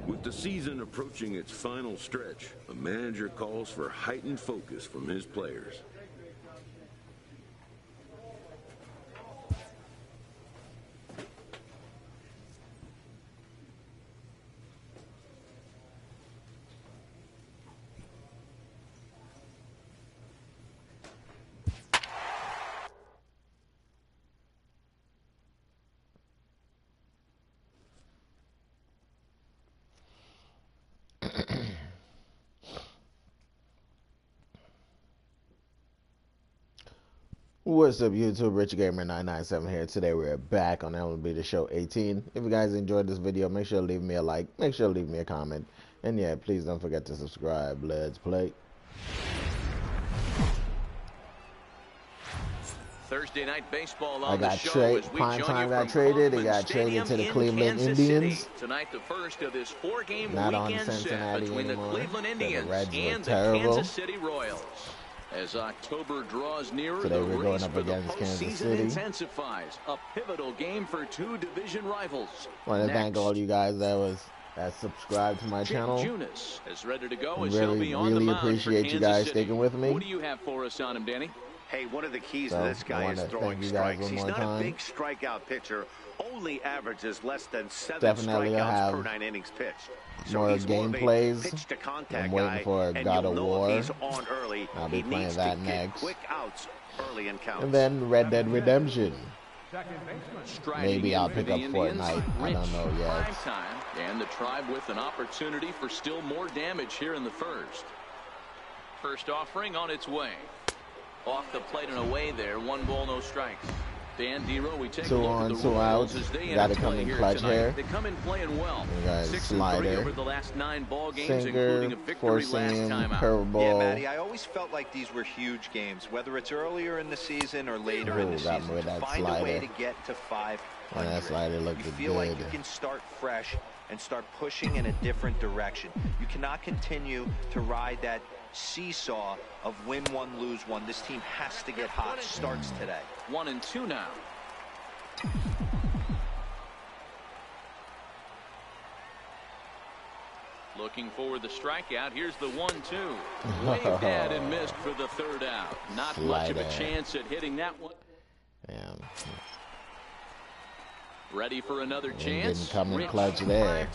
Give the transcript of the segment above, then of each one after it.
With the season approaching its final stretch, a manager calls for heightened focus from his players. What's up, YouTube? RichGamer997 here. Today we're back on MLB The Show 18. If you guys enjoyed this video, make sure to leave me a like, make sure to leave me a comment, and yeah, please don't forget to subscribe. Let's play. Thursday night baseball I on got the show. Prime Time got traded. It got traded to the Cleveland Indians. Tonight, the first of this four-game Not on weekend set Cincinnati between anymore. the Cleveland Indians The Reds and look the terrible. Kansas City Royals. As October draws nearer, Today the we're race going up for the against Kansas postseason City. intensifies. A pivotal game for two division rivals. I want to thank all you guys that subscribed to my channel. Junis is ready to go. Really appreciate you guys sticking with me. What do you have for us on him, Danny? Hey, one of the keys to this guy is throwing strikes. He's not a big strikeout pitcher. Only averages less than 7 strikeouts per 9 innings pitched. So more he's gameplays. Pitch to contact I'm waiting guy, for God of War. He's on early. I'll be playing that next. Quick outs early in counts. And then Red Dead Redemption. Maybe I'll pick up Indians, Fortnite. I don't know yet. Prime time, and the Tribe with an opportunity for still more damage here in the first. First offering on its way. Off the plate and away there. 1 ball, no strikes. Dan Dero, we take 2 a look on, at the 2 Royals out. as they Gotta enter come play in here clutch tonight. here. They come in playing well. We got 6-3 over the last 9 ball games, Sinker, including a victory last time out. curveball. Yeah, Matty, I always felt like these were huge games, whether it's earlier in the season or later in the season. To find a way to get to 500. That slider looked you feel like you can start fresh and start pushing in a different direction. You cannot continue to ride that seesaw of win one, lose one. This team has to get hot starts today. 1-2 now. Looking for the strikeout. Here's the 1-2. Waved at and missed for the 3rd out. Not much of a chance at hitting that one. Damn. Ready for another chance. Didn't come in clutch there.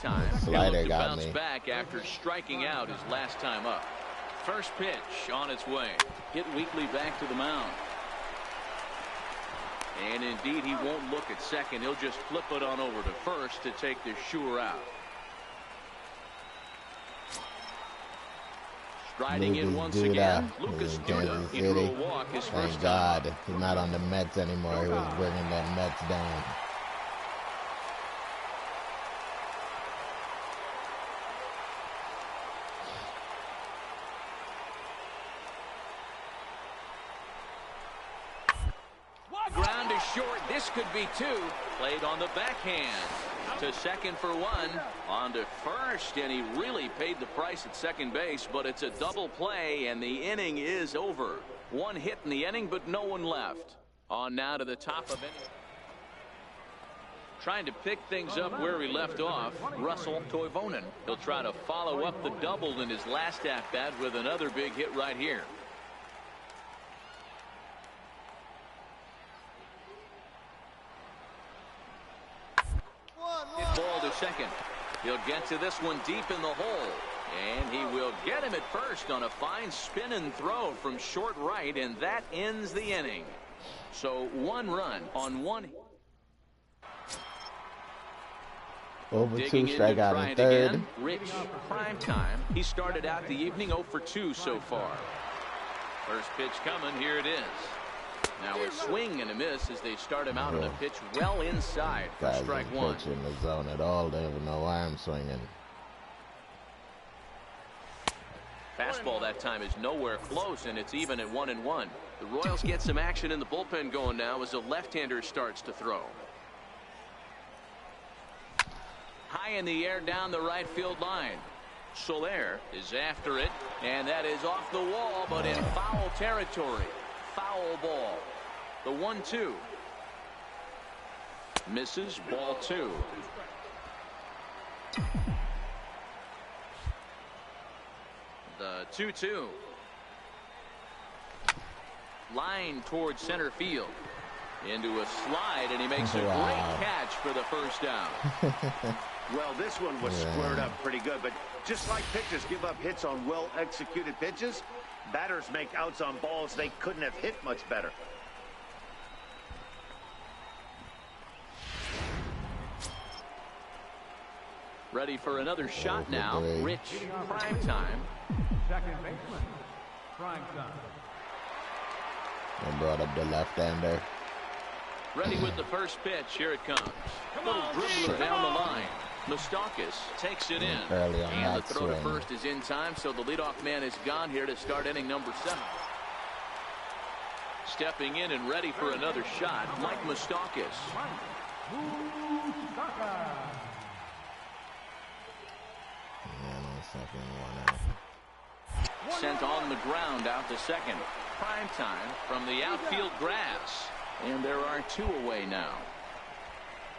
Slider got me. Back after striking out his last time up. First pitch on its way. Hit weakly back to the mound. And indeed, he won't look at second. He'll just flip it on over to first to take the sure out. Striding in once again, Lucas Duda into a walk his first time. Thank God he's not on the Mets anymore. He was bringing that Mets down. Ground is short. This could be 2. Played on the backhand. To second for 1. On to first, and he really paid the price at second base, but it's a double play, and the inning is over. 1 hit in the inning, but no one left. On now to the top of inning. Trying to pick things up where he left off, Russell Toivonen. He'll try to follow up the double in his last at-bat with another big hit right here. Hit ball to second. He'll get to this one deep in the hole. And he will get him at first on a fine spin and throw from short right, and that ends the inning. So 1 run on 1. 0-2 strikeout in 3rd. Again. Rich, prime time. He started out the evening 0 for 2 so far. First pitch coming. Here it is. Now a swing and a miss as they start him out on a pitch well inside for strike 1. Pitch in the zone at all. They don't even know why I'm swinging. Fastball that time is nowhere close, and it's even at 1-1. The Royals get some action in the bullpen going now as a left-hander starts to throw. High in the air down the right field line. Soler is after it, and that is off the wall, but in foul territory. Foul ball. The 1-2. Misses, ball 2. The 2-2. Line towards center field. Into a slide, and he makes a great catch for the first down. Well, this one was squared up pretty good, but just like pitchers give up hits on well-executed pitches, batters make outs on balls they couldn't have hit much better. Ready for another shot now. Rich, prime time. Second baseman, prime time. And brought up the left-hander. Ready with the first pitch. Here it comes. Little dribbler down the line. Moustakas takes it in. Early on and the that throw swing. to first is in time, so the leadoff man is gone here to start inning number 7. Stepping in and ready for another shot, Mike Moustakas. Sent on the ground out to second. Prime time from the outfield grass. And there are 2 away now.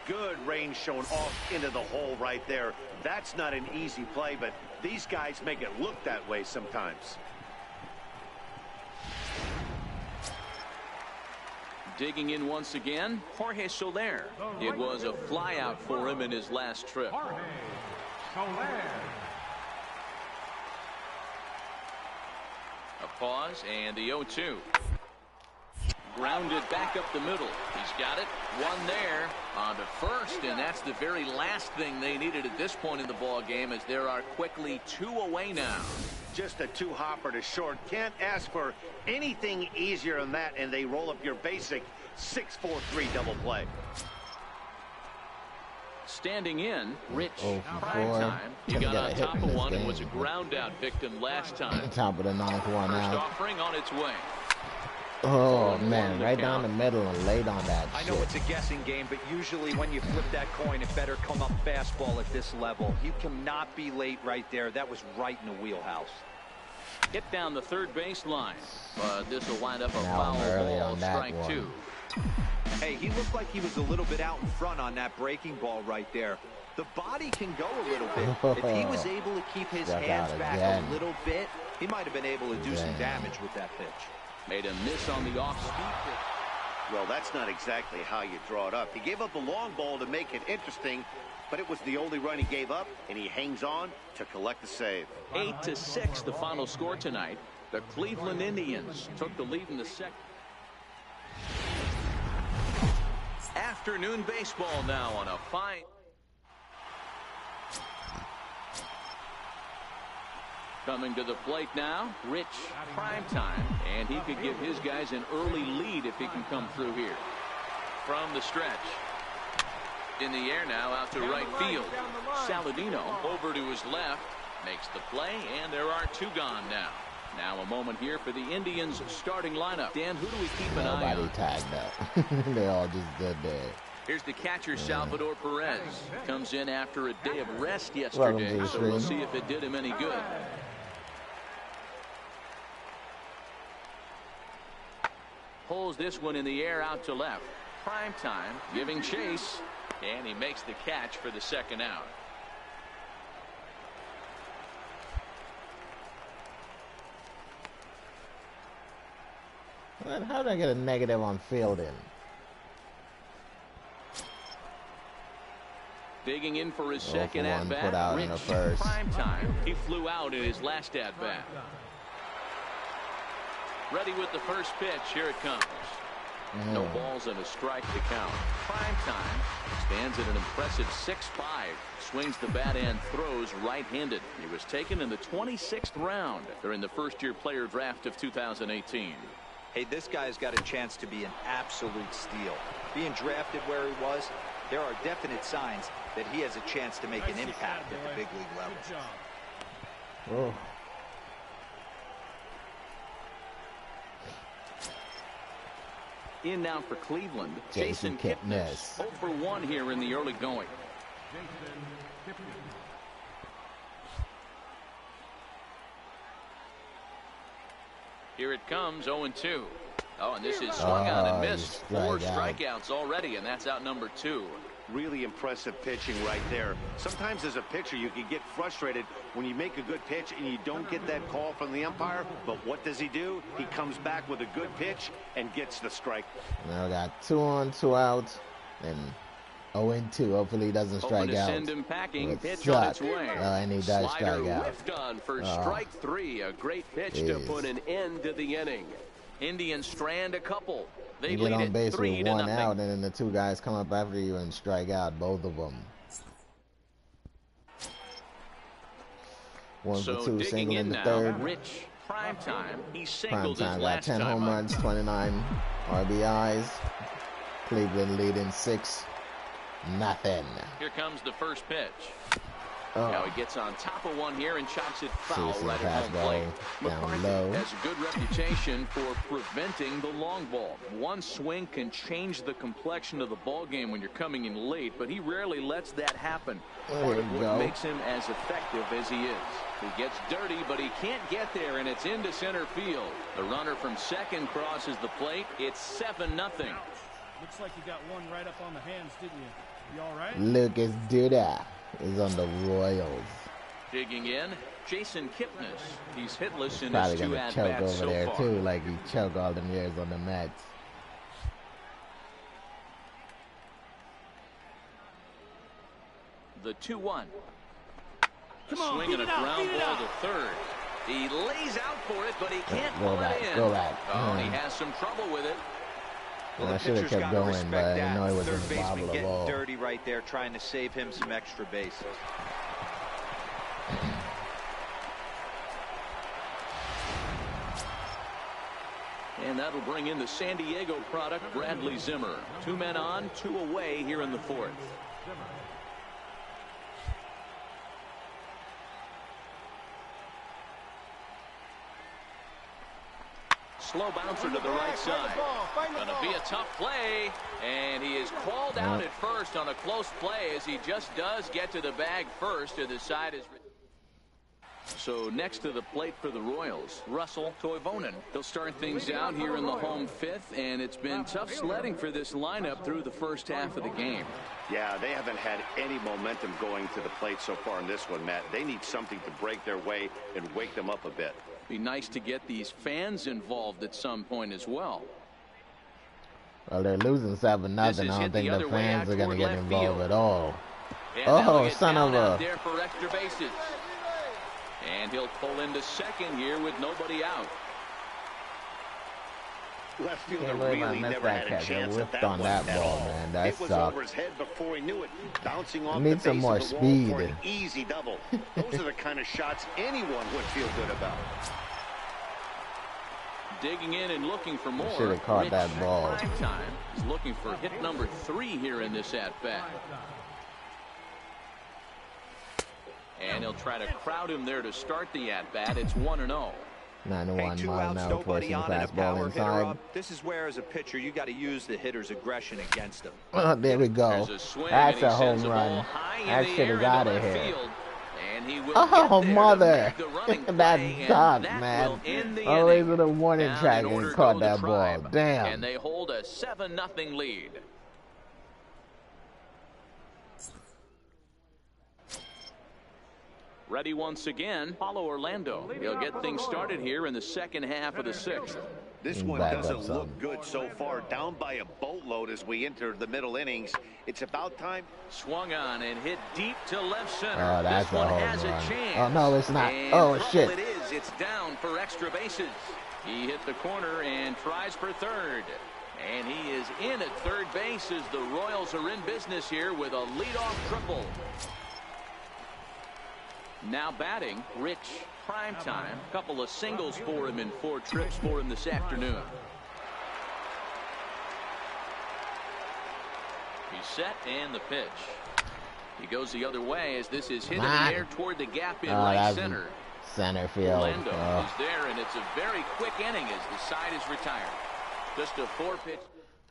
Good range shown off into the hole right there. That's not an easy play, but these guys make it look that way sometimes. Digging in once again, Jorge Soler. It was a flyout for him in his last trip. Jorge Soler. A pause and the 0-2. Grounded back up the middle. He's got it. One there on to first, and that's the very last thing they needed at this point in the ball game, as there are quickly 2 away now. Just a 2-hopper to short. Can't ask for anything easier than that, and they roll up your basic 6-4-3 double play. Standing in, Rich, 0 for prime 4. time. You got on top of one and was a ground out victim last time. Top of the 9th one First out. offering on its way. Oh man, right down the middle and laid on that. I know it's a guessing game, but usually when you flip that coin, it better come up fastball at this level. You cannot be late right there. That was right in the wheelhouse. Hit down the third baseline, but this will wind up a Now foul early ball, on that strike one. 2. Hey, he looked like he was a little bit out in front on that breaking ball right there. The body can go a little bit. If he was able to keep his Struck hands out back again. a little bit, he might have been able to do some damage with that pitch. Made a miss on the off-speed pitch. Well, that's not exactly how you draw it up. He gave up a long ball to make it interesting, but it was the only run he gave up, and he hangs on to collect the save. 8-6, the final score tonight. The Cleveland Indians took the lead in the second. Afternoon baseball now on a fine. Coming to the plate now, Rich, prime time, and he could give his guys an early lead if he can come through here. From the stretch. In the air now, out to right field. Saladino over to his left, makes the play, and there are 2 gone now. Now a moment here for the Indians starting lineup. Dan, who do we keep an eye on? Nobody tagged up. They all just stood there. Here's the catcher, Salvador Perez. Comes in after a day of rest yesterday, so we'll see if it did him any good. Pulls this one in the air out to left. Prime time, giving chase, and he makes the catch for the second out. How did I get a negative on fielding? Digging in for his second one put at-bat. out in the first. Prime time. He flew out in his last at-bat. Ready with the first pitch. Here it comes. No balls and a strike to count. Prime time. Stands at an impressive 6'5". Swings the bat and throws right-handed. He was taken in the 26th round during the first-year player draft of 2018. Hey, this guy's got a chance to be an absolute steal. Being drafted where he was, there are definite signs that he has a chance to make an impact at the big league level. Oh. In now for Cleveland, Jason Kipnis. 0 for 1 here in the early going. Here it comes, 0-2. Oh, and this is swung on and missed. 4 strikeouts already, and that's out number 2. Really impressive pitching right there. Sometimes as a pitcher, you can get frustrated when you make a good pitch and you don't get that call from the umpire. But what does he do? He comes back with a good pitch and gets the strike. Now we got 2 on, 2 out, and 0-2. Hopefully he doesn't strike out. Send him packing. Pitch on its way. And he does strike out. Whiffed on for strike 3. A great pitch to put an end to the inning. Indians strand a couple. They you get on base with 1 out, and then the 2 guys come up after you and strike out both of them. 1 for 2, single in the 3rd. Rich Primetime. He singled his got last 10 time home runs, 29 RBIs. Cleveland leading 6-0. Here comes the first pitch. Now he gets on top of one here and chops it foul right at home plate. McCarthy has a good reputation for preventing the long ball. One swing can change the complexion of the ball game when you're coming in late, but he rarely lets that happen. Part of what makes him as effective as he is. He gets dirty, but he can't get there, and it's into center field. The runner from second crosses the plate. It's 7-0. Looks like you got one right up on the hands, didn't you? You all right? Lucas Duda is on the Royals. Digging in, Jason Kipnis. He's hitless in Probably his 2 gonna choke at-bats over so there far. too, like he choked all them years on the Mets. The 2-1. Swinging a ground ball to third. He lays out for it, but he can't pull it in. Go back. Oh, he has some trouble with it. Well, I should have kept going, but I didn't know he was Third in the baseman bobble of getting all. dirty right there, trying to save him some extra bases. And that'll bring in the San Diego product, Bradley Zimmer. 2 men on, 2 away here in the 4th. Slow bouncer to the right side. Gonna be a tough play, and he is called out at first on a close play as he just does get to the bag first to the side. So next to the plate for the Royals, Russell Toivonen. They'll start things out here in the home 5th, and it's been tough sledding for this lineup through the first half of the game. Yeah, they haven't had any momentum going to the plate so far in this one, Matt. They need something to break their way and wake them up a bit. Be nice to get these fans involved at some point as well. Well, they're losing 7-0. I don't think the fans are going to get involved at all. Oh, son of a... there for extra bases. And he'll pull into second here with nobody out. Left fielder really never had a chance at that one at all. Man. That it was over his head before he knew it. Bouncing off the base some more of the speed. wall for an easy double. Those are the kind of shots anyone would feel good about. Digging in and looking for more. Should have caught that ball. Primetime is looking for hit number 3 here in this at-bat. And he'll try to crowd him there to start the at-bat. It's 1-0. 91 2 mile outs, an hour nobody pushing on, and a fastball power hitter inside. up. This is where, as a pitcher, you got to use the hitter's aggression against him. Oh, there we go. That's a home run. That should have got it here. Oh, mother. That dog, man. Always with a warning track and caught that ball. Damn. And they hold a 7-0 lead. Ready once again, Paulo Orlando. He'll get things started here in the second half of the 6th. This one doesn't look good so far. Down by a boatload as we enter the middle innings. It's about time. Swung on and hit deep to left center. Oh, that's this one a home has run. a chance. Oh, no, it's not. And oh, shit. It is. It's down for extra bases. He hit the corner and tries for third. And he is in at third base as the Royals are in business here with a leadoff triple. Now batting, Rich Primetime. A couple of singles for him in 4 trips for him this afternoon. He's set and the pitch. He goes the other way as this is hit in the air toward the gap in right center. Center field. Orlando is there, and it's a very quick inning as the side is retired. Just a 4-pitch.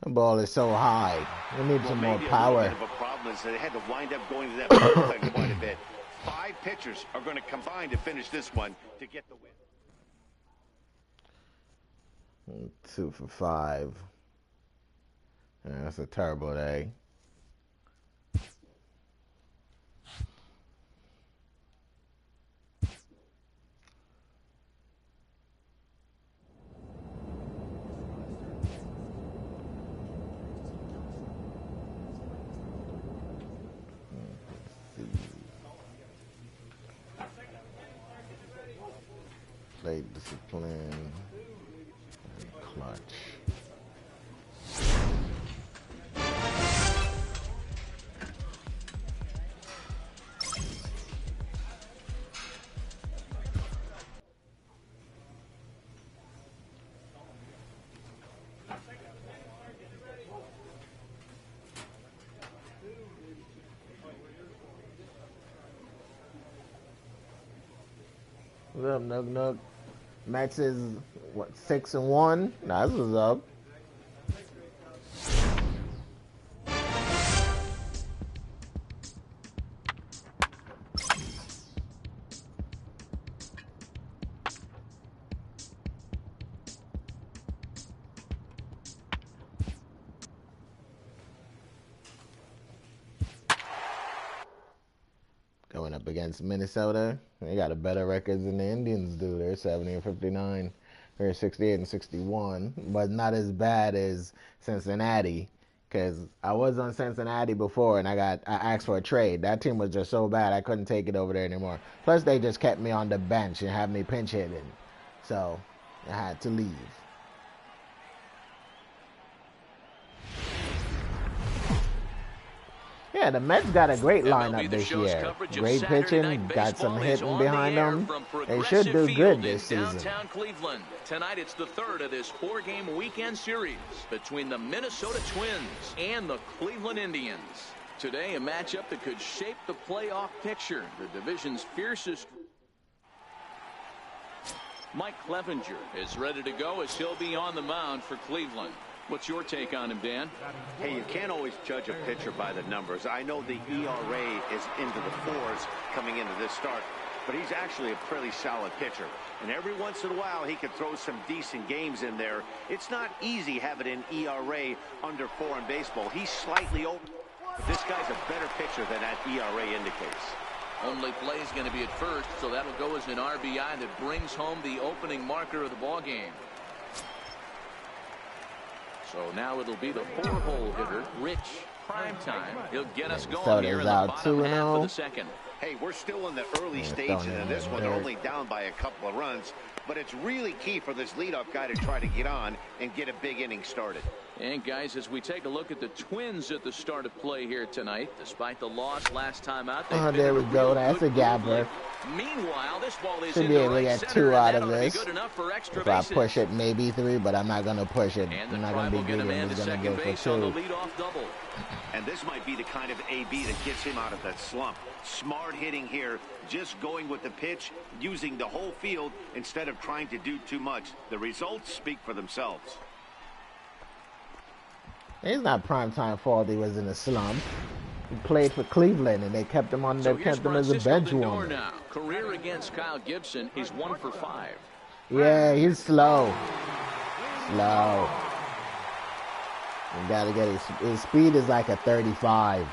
The ball is so high. We need some more power. A bit of a problem is they had to wind up going to that bullpen quite a bit. 5 pitchers are going to combine to finish this one to get the win. 2 for 5. Yeah, that's a terrible day. plate discipline, and clutch. What's up, Nug Nug? Max is what, 6-1? Nah, this is up. Going up against Minnesota, they got a better record than the Indians do. They're 70-59. They're 68-61, but not as bad as Cincinnati. Because I was on Cincinnati before, and I asked for a trade. That team was just so bad I couldn't take it over there anymore. Plus, they just kept me on the bench and had me pinch hitting, so I had to leave. Yeah, the Mets got a great lineup this year. Great pitching, got some hitting behind them. They should do good this season. Cleveland. Tonight it's the third of this 4-game weekend series between the Minnesota Twins and the Cleveland Indians. Today, a matchup that could shape the playoff picture. The division's fiercest. Mike Clevenger is ready to go as he'll be on the mound for Cleveland. What's your take on him, Dan? Hey, you can't always judge a pitcher by the numbers. I know the ERA is into the 4s coming into this start, but he's actually a pretty solid pitcher. And every once in a while, he can throw some decent games in there. It's not easy having an ERA under 4 in baseball. He's slightly over, but this guy's a better pitcher than that ERA indicates. Only play is going to be at first, so that'll go as an RBI that brings home the opening marker of the ball game. So now it'll be the 4-hole hitter, Rich Primetime. He'll get us going here in the bottom half of the second. Hey, we're still in the early stages of this one. They're only down by a couple of runs, but it's really key for this leadoff guy to try to get on and get a big inning started. And guys, as we take a look at the Twins at the start of play here tonight, despite the loss last time out, there we go. That's a gabber. Meanwhile, this ball is should be able to get 2 out of this. If I push it, maybe 3, but I'm not going to push it. I'm not going to be greedy. I'm just going to go for 2. And this might be the kind of AB that gets him out of that slump. Smart hitting here, just going with the pitch, using the whole field instead of trying to do too much. The results speak for themselves. It's not Primetime fault he was in a slump. He played for Cleveland, and they kept him on. They kept him as a bench warmer. Now. Career against Kyle Gibson, he's 1 for 5. Yeah, he's slow. Slow. You gotta get his speed is like a 35.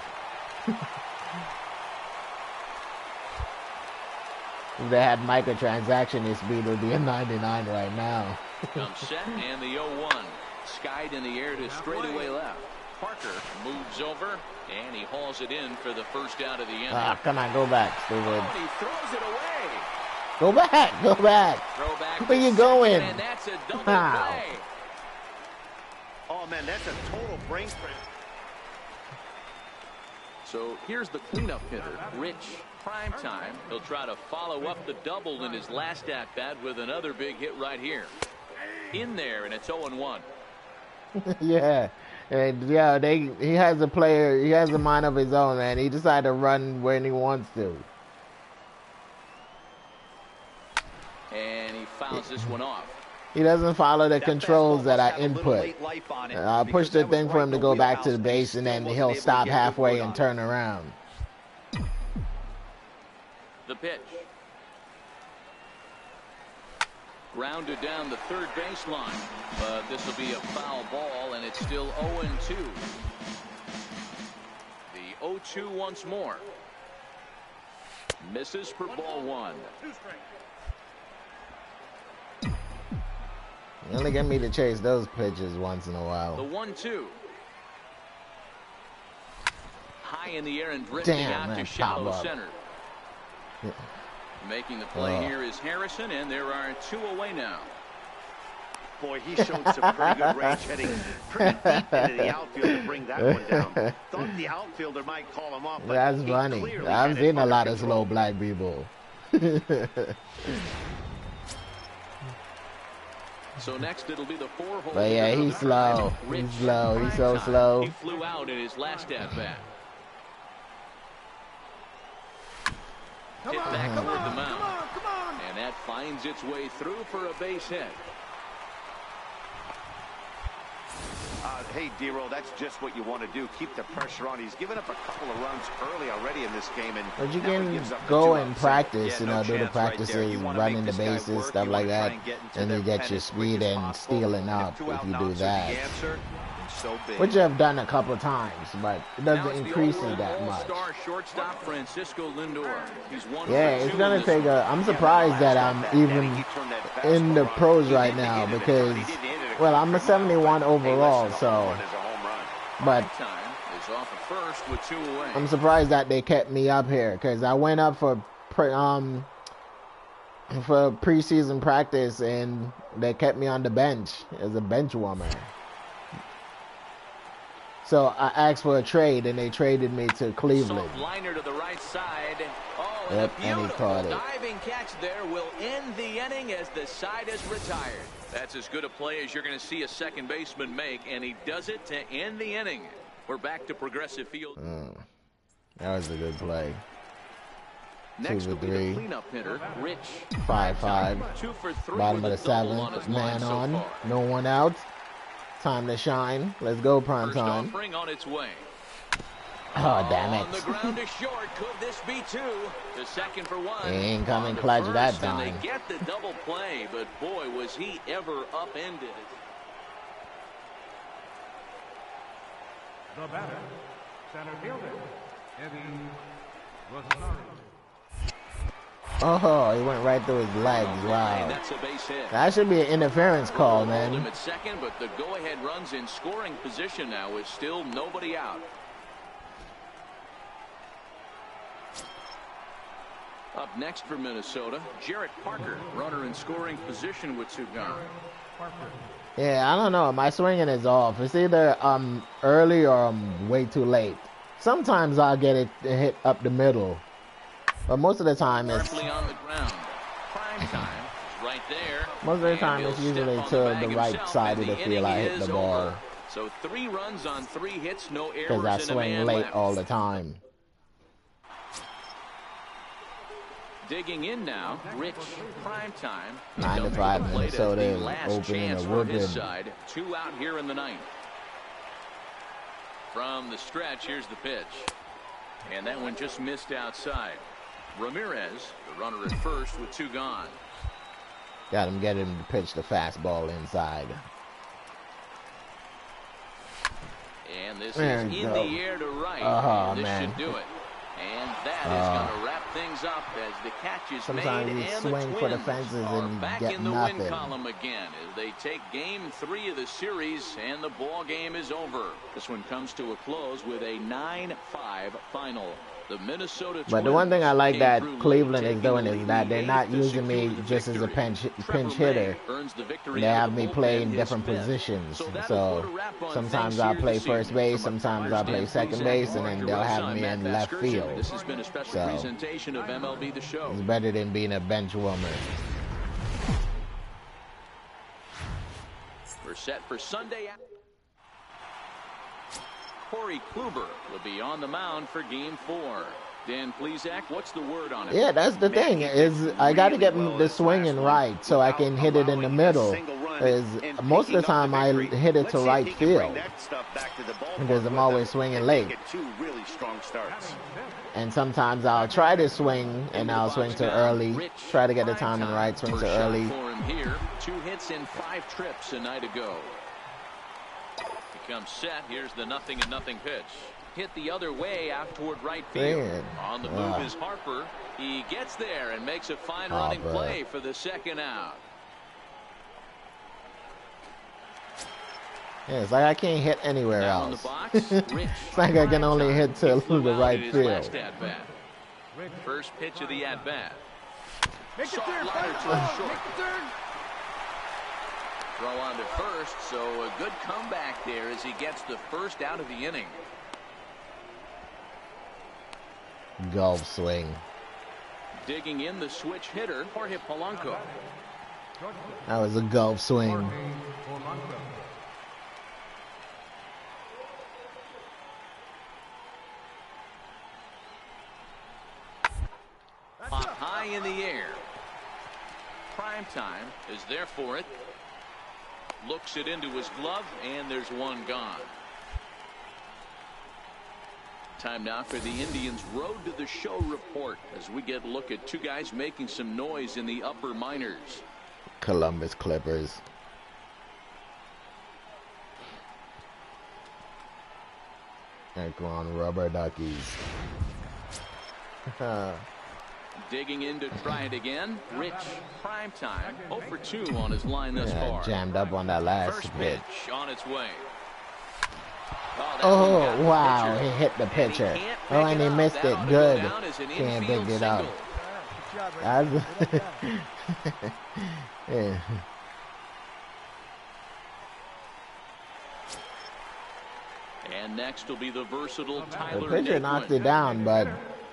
If they had microtransaction, his speed would be a 99 right now. Comes set and the 0-1. Skied in the air to straightaway left. Parker moves over and he hauls it in for the first out of the inning. Ah, come on, go back, stupid. Oh, he throws it away. Go back, go back. Where you going? And that's a double play. Oh man, that's a total brain sprint. So here's the cleanup hitter, Rich Primetime. He'll try to follow up the double in his last at-bat with another big hit right here. In there, and it's 0-1. Yeah. And yeah, he has a player, he has a mind of his own, man. He decided to run when he wants to. And he fouls this one off. He doesn't follow the controls that I input. I push the thing for him to go back to the base, and then he'll stop halfway and turn around. The pitch. Grounded down the third baseline, but this will be a foul ball, and it's still 0-2. The 0-2 once more. Misses for ball 1. You only get me to chase those pitches once in a while. The 1-2. High in the air and drifting out to shallow center. Making the play here is Harrison, and there are 2 away now. Boy, he showed some pretty good range heading pretty deep into the outfield to bring that one down. Thought the outfielder might call him off, but that's funny. I've seen a lot of slow black people. So next it'll be the 4-hole. But yeah, he's slow. He's slow. He's so slow. He flew out in his last at bat. Hit back toward the mound. And that finds its way through for a base hit. Hey, D-Roll, that's just what you want to do. Keep the pressure on. He's given up a couple of runs early already in this game. But you can go and practice, you know, do the practices, running the bases, stuff like that, and you get your speed and stealing up if you do that. Which I've done a couple times, but it doesn't increase it that much. Yeah, it's gonna take a. I'm surprised that I'm even in the pros right now because, well, I'm a 71 overall, so. But I'm surprised that they kept me up here because I went up for preseason practice and they kept me on the bench as a bench warmer. So I asked for a trade, and they traded me to Cleveland. Liner to the right side. Oh, yep, and he caught it. Diving catch there will end the inning as the side is retired. That's as good a play as you're going to see a second baseman make, and he does it to end the inning. We're back to Progressive Field. That was a good play. Next 2 for 3. The cleanup hitter, Rich. 5-5. 2 for 3. Bottom of the 7th. Man on. No one out. Time to shine. Let's go, prime time. On its way. Oh, damn it. The ground is short. Could this be 2? The second for 1. He ain't coming clutch that time. And they get the double play, but boy, was he ever upended. The batter, center fielder, Eddie Rosario. Oh, he went right through his legs. Wow. That's a base hit. That should be an interference call, man. Him at second, but the go-ahead runs in scoring position now with still nobody out. Up next for Minnesota, Jarrett Parker, runner in scoring position with 2 gone. Yeah, I don't know. My swinging is off. It's either early or way too late. Sometimes I'll get it hit up the middle. But most of the time it's on the ground. Prime time right there. Most of the time it's usually to the right side of the field I hit the ball. So 3 runs on 3 hits, no errors. Because I swing late all the time. Digging in now, Rich. Prime time. 9-5 Minnesota is opening a whooping. 2 out here in the 9th. From the stretch, here's the pitch. And that one just missed outside. Ramirez, the runner at first with 2 gone. Got him, get him to pitch the fastball inside. And this is in the air to right. This should do it. And that is going to wrap things up as the catch is sometimes made. You and swing the for the fences and back get in the nothing. win column again as they take game 3 of the series, and the ball game is over. This one comes to a close with a 9-5 final. The Minnesota but the one thing I like that Cleveland is doing is that they're not using me just as a pinch hitter. They have me play in different positions. So sometimes I'll play first base, sometimes I'll play second base, and then they'll have me in left field. So it's better than being a bench warmer. We're set for Sunday. Corey Kluber will be on the mound for Game 4. Dan Plesac, what's the word on it? Yeah, that's the thing. Is I got to get the swinging right so I can hit it in the middle. Is most of the time I hit it to right field because I'm always swinging late. And sometimes I'll try to swing and I'll swing too early. Try to get the timing right, swing too early. For him here, 2 hits in 5 trips a night ago. Comes set. Here's the 0-0 pitch. Hit the other way out toward right field. Man. On the move is Harper. He gets there and makes a fine running play for the second out. Yeah, it's like I can't hit anywhere else. It's like I can only hit to the right field. First pitch of the at-bat. Make the third, Make the third. Throw on to first, so a good comeback there as he gets the first out of the inning. Golf swing. Digging in the switch hitter, Jorge Polanco. That was a golf swing. Up high in the air. Prime time is there for it. Looks it into his glove, and there's one gone. Time now for the Indians' Road to the Show report as we get a look at two guys making some noise in the upper minors. Columbus Clippers. Ekron Rubber Duckies. Digging in to try it again. Rich, prime time, 0 for 2 on his line thus far. Jammed up on that last First pitch. on its way. Oh, wow, he hit the pitcher. Oh, and he missed it. Good. Can't pick it up. Yeah. And next will be the versatile The Tyler pitcher Naquin. knocked it down, but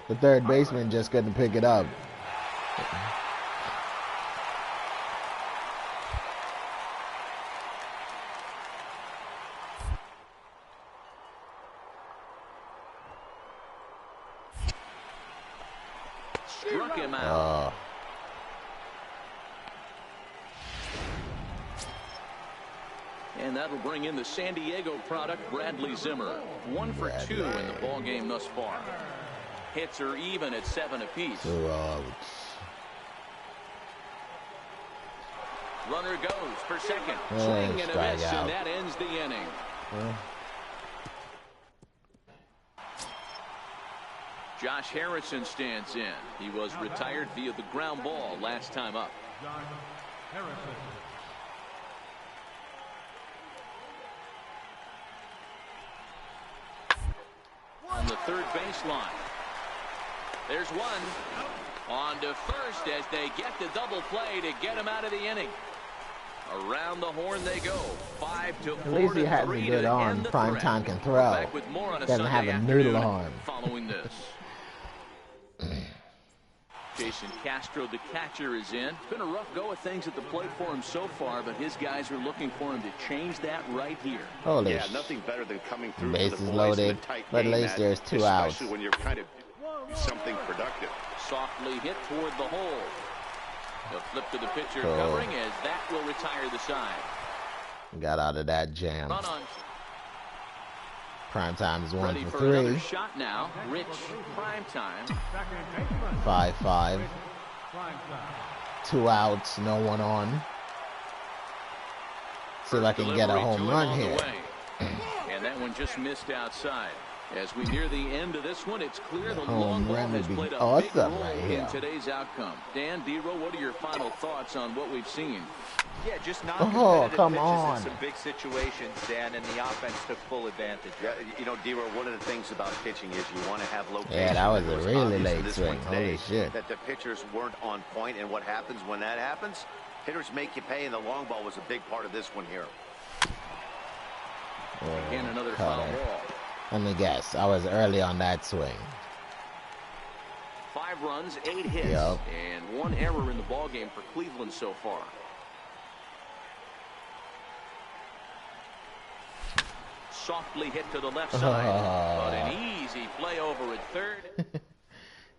the third baseman just couldn't pick it up. Struck him out. And that'll bring in the San Diego product, Bradley Zimmer. 1 for 2 in the ball game thus far. Hits are even at 7 apiece. 2 outs. Runner goes for second. Swing and a miss, and that ends the inning. Josh Harrison stands in. He was retired via the ground ball last time up. Josh Harrison. On the third baseline. There's one. On to first as they get the double play to get him out of the inning. Around the horn they go. 5 to 4 At least he has a good arm. Prime time can throw. Doesn't have a noodle arm. Following this. Jason Castro, the catcher, is in. It's been a rough go of things at the plate for him so far, but his guys are looking for him to change that right here. Holy nothing better than coming through bases for the boys loaded, in a tight but at game, least there's 2 outs. Especially when you're kind of something productive. Softly hit toward the hole. The flip to the pitcher covering as that will retire the side. Got out of that jam. Run on. Prime time is 1 Ready for for 3. another shot now. Rich, prime time. 5-5. 2 outs, no one on. See if I can get a home run here. And that one just missed outside. As we near the end of this one, it's clear the long Home ball run has would be played a big awesome role right here. in today's outcome. Dan, D-Row, what are your final thoughts on what we've seen? Yeah, just not come pitches on. in some big situations, Dan, and the offense took full advantage. Yeah, you know, D-Row, one of the things about pitching is you want to have location. Yeah, that was It a really obvious in late this swing. one today Holy shit. That the pitchers weren't on point, and what happens when that happens? Hitters make you pay, and the long ball was a big part of this one here. Again, another foul ball. Let me guess. I was early on that swing. 5 runs, 8 hits, and 1 error in the ballgame for Cleveland so far. Softly hit to the left side, but an easy play over at third.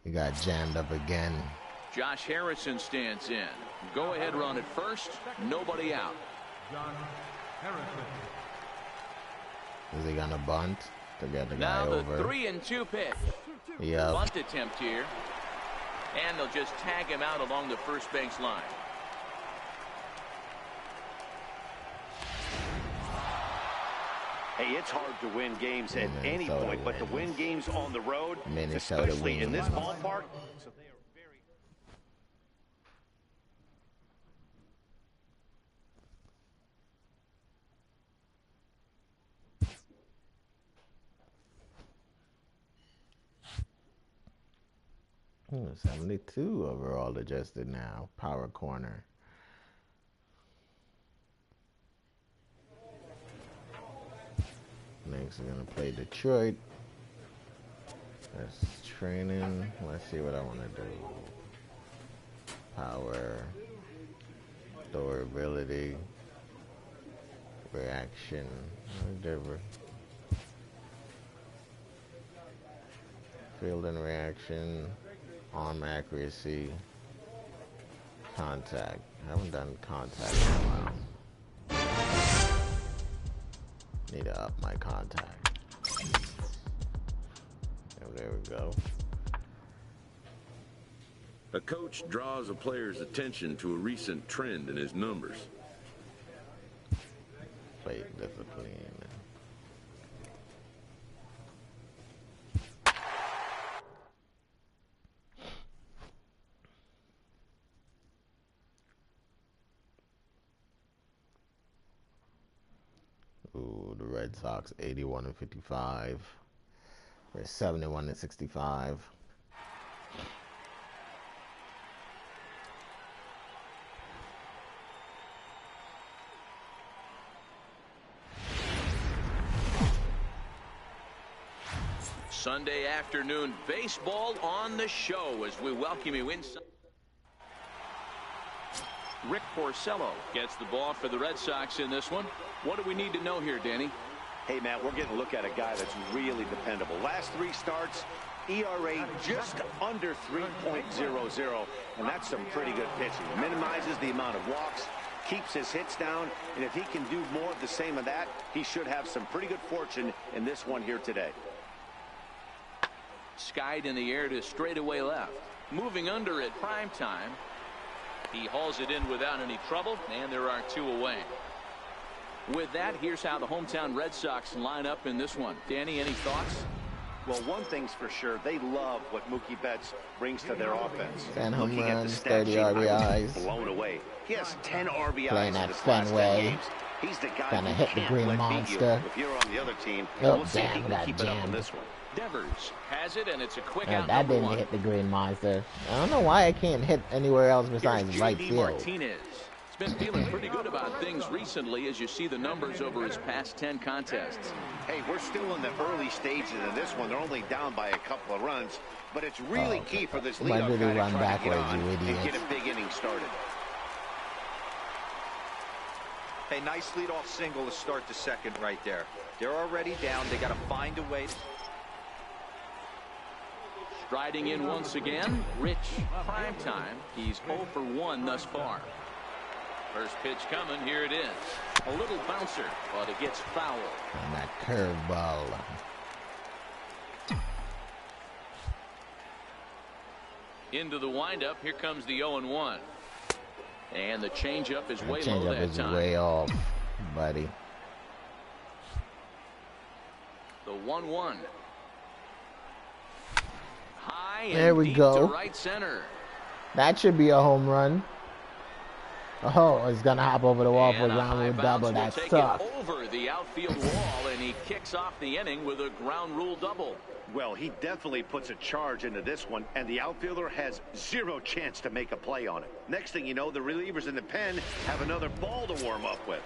You got jammed up again. Josh Harrison stands in. Go ahead run at first, nobody out. Josh Harrison. Is he gonna bunt to get the guy Now the over? 3-2 pitch. Yep. Bunt attempt here. And they'll just tag him out along the first base line. Hey, it's hard to win games at any point, but to win games on the road, Minnesota especially in this ballpark. 72 overall adjusted now. Power corner. Next, we're going to play Detroit. That's training. Let's see what I want to do. Power. Durability. Reaction. Whatever. Field and reaction. Arm accuracy. Contact. I haven't done contact in a while. Need to up my contact. Oh, there we go. A coach draws a player's attention to a recent trend in his numbers. Plate discipline. Ooh, the Red Sox 81-55. We're 71-65. Sunday afternoon baseball on the show as we welcome you inside. Rick Porcello gets the ball for the Red Sox in this one. What do we need to know here, Danny? Hey, Matt, we're getting a look at a guy that's really dependable. Last 3 starts, ERA just under 3.00, and that's some pretty good pitching. Minimizes the amount of walks, keeps his hits down, and if he can do more of the same of that, he should have some pretty good fortune in this one here today. Skied in the air to straightaway left. Moving under at prime time. He hauls it in without any trouble, and there are 2 away. With that, here's how the hometown Red Sox line up in this one. Danny, any thoughts? Well, one thing's for sure, they love what Mookie Betts brings to their offense. 10 home Looking runs, at the stat 30 sheet, I was RBIs. blown away. He has 10 RBIs Playing in at his last 10 Fenway. games. He's the guy Gonna you hit the can't green let beat monster. you. If you're on the other team, Oh, we'll see if he damn, can got keep it up on jammed. this one. Devers has it, and it's a quick Oh, out. that didn't 1. hit the green monster. I don't know why I can't hit anywhere else besides Here's right JD field. Martinez. He's been feeling pretty good about things recently as you see the numbers over his past 10 contests. Hey, we're still in the early stages of this one. They're only down by a couple of runs, but it's really key for this Why leadoff did he guy to run try to get backwards, on you and idiot? get a big inning started. Hey, nice leadoff single to start the second right there. They're already down. They got to find a way. Striding in once again, Rich. Prime time. He's 0 for 1 thus far. First pitch coming. Here it is. A little bouncer, but it gets foul. And that curveball. Into the windup. Here comes the 0-1. And the changeup is way Change low up that is time. way off, buddy. The 1-1. High and There we deep go. to right center. That should be a home run. Oh, he's gonna hop over the wall for a And a ground high rule bounce double. will That take sucks. it over the outfield wall, and he kicks off the inning with a ground rule double. Well, he definitely puts a charge into this one, and the outfielder has 0 chance to make a play on it. Next thing you know, the relievers in the pen have another ball to warm up with.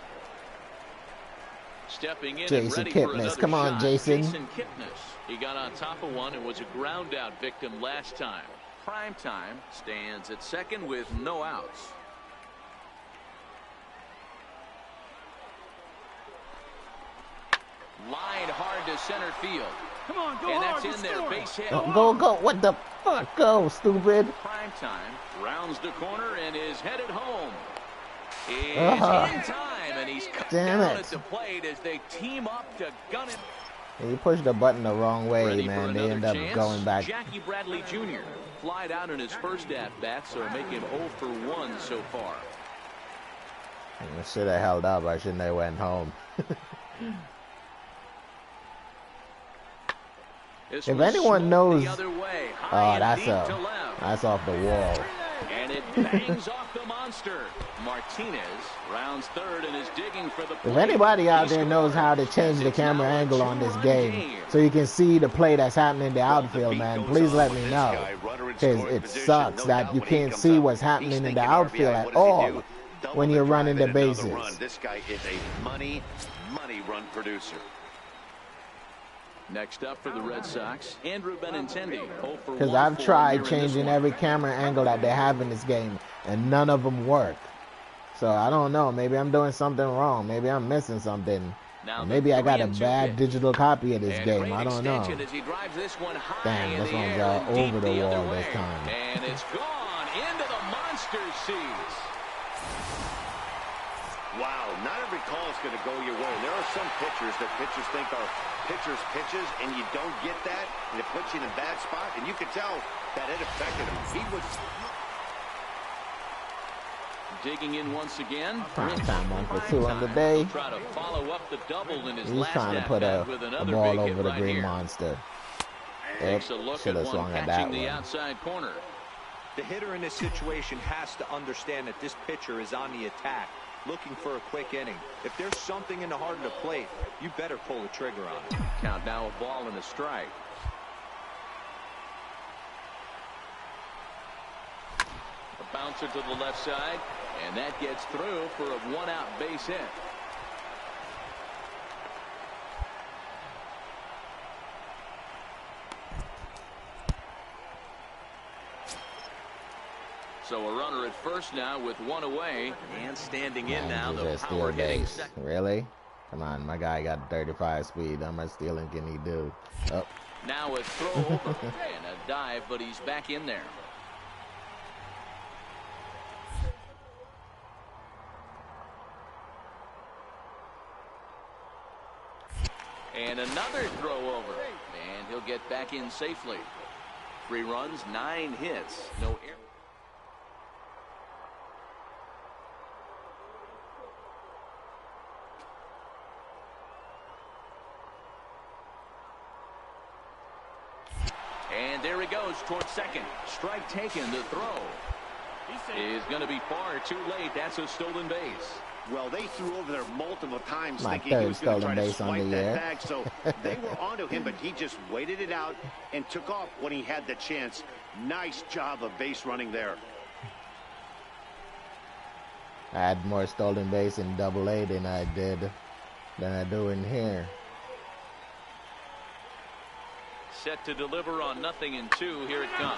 Stepping in Jason and ready Kipnis. for another Come on, shot. Jason. Kipnis. He got on top of one and was a ground out victim last time. Prime time stands at second with no outs. Line hard to center field. Come on, go And hard. that's in Let's there. score. Base hit. Go. What the fuck? Go, stupid. Prime time rounds the corner and is headed home. Is Uh-huh. in time, and he's cut Damn down it. at the plate as they team up to gun it. You pushed the button the wrong way, Ready for man. They another end up chance. going back. Jackie Bradley Jr. flied out in his first at-bat, so making 0 for 1 so far. I should have held up. I shouldn't have went home. This If was anyone smoked knows, the other way, high and that's deep to left. that's off the wall. And it bangs off the monster. Martinez rounds third and is digging for the play. If anybody out there knows how to change the camera angle on this game so you can see the play that's happening in the outfield, man, please let me know. Because it sucks that you can't see what's happening in the outfield at all when you're running the bases. This guy is a money run producer. Next up for the Red Sox, Andrew Benintendi. Because I've tried changing every camera angle that they have in this game, and none of them work. So I don't know. Maybe I'm doing something wrong. Maybe I'm missing something. Maybe I got a bad digital copy of this game. I don't know. Damn, this one's over the wall this time. And it's gone into the monster seats. Wow, not every call is going to go your way. There are some pitchers that pitchers think are pitchers' pitches, and you don't get that, and it puts you in a bad spot, and you could tell that it affected him. He was digging in once again. Prime time 1 for 2 on the day. Try to follow up the double in his He's trying to put a ball over the green monster. Takes a look at one catching the outside corner. The hitter in this situation has to understand that this pitcher is on the attack, looking for a quick inning. If there's something in the heart of the plate, you better pull the trigger on it. Count now, a ball and a strike. A bouncer to the left side, and that gets through for a one-out base hit. So a runner at first now with one away, and standing in now the power hitting second. Really? Come on, my guy got 35 speed. How much stealing can he do? Oh. Now a throw over and a dive, but he's back in there. And another throw over, and he'll get back in safely. 3 runs, 9 hits, no error. And there he goes towards second. Strike taken. The throw is going to be far too late. That's a stolen base. Well, they threw over there multiple times My thinking he was going to try to base swipe that tag. So they were onto him, but he just waited it out and took off when he had the chance. Nice job of base running there. I had more stolen base in Double-A than I do in here. Set to deliver on 0-2. Here it comes.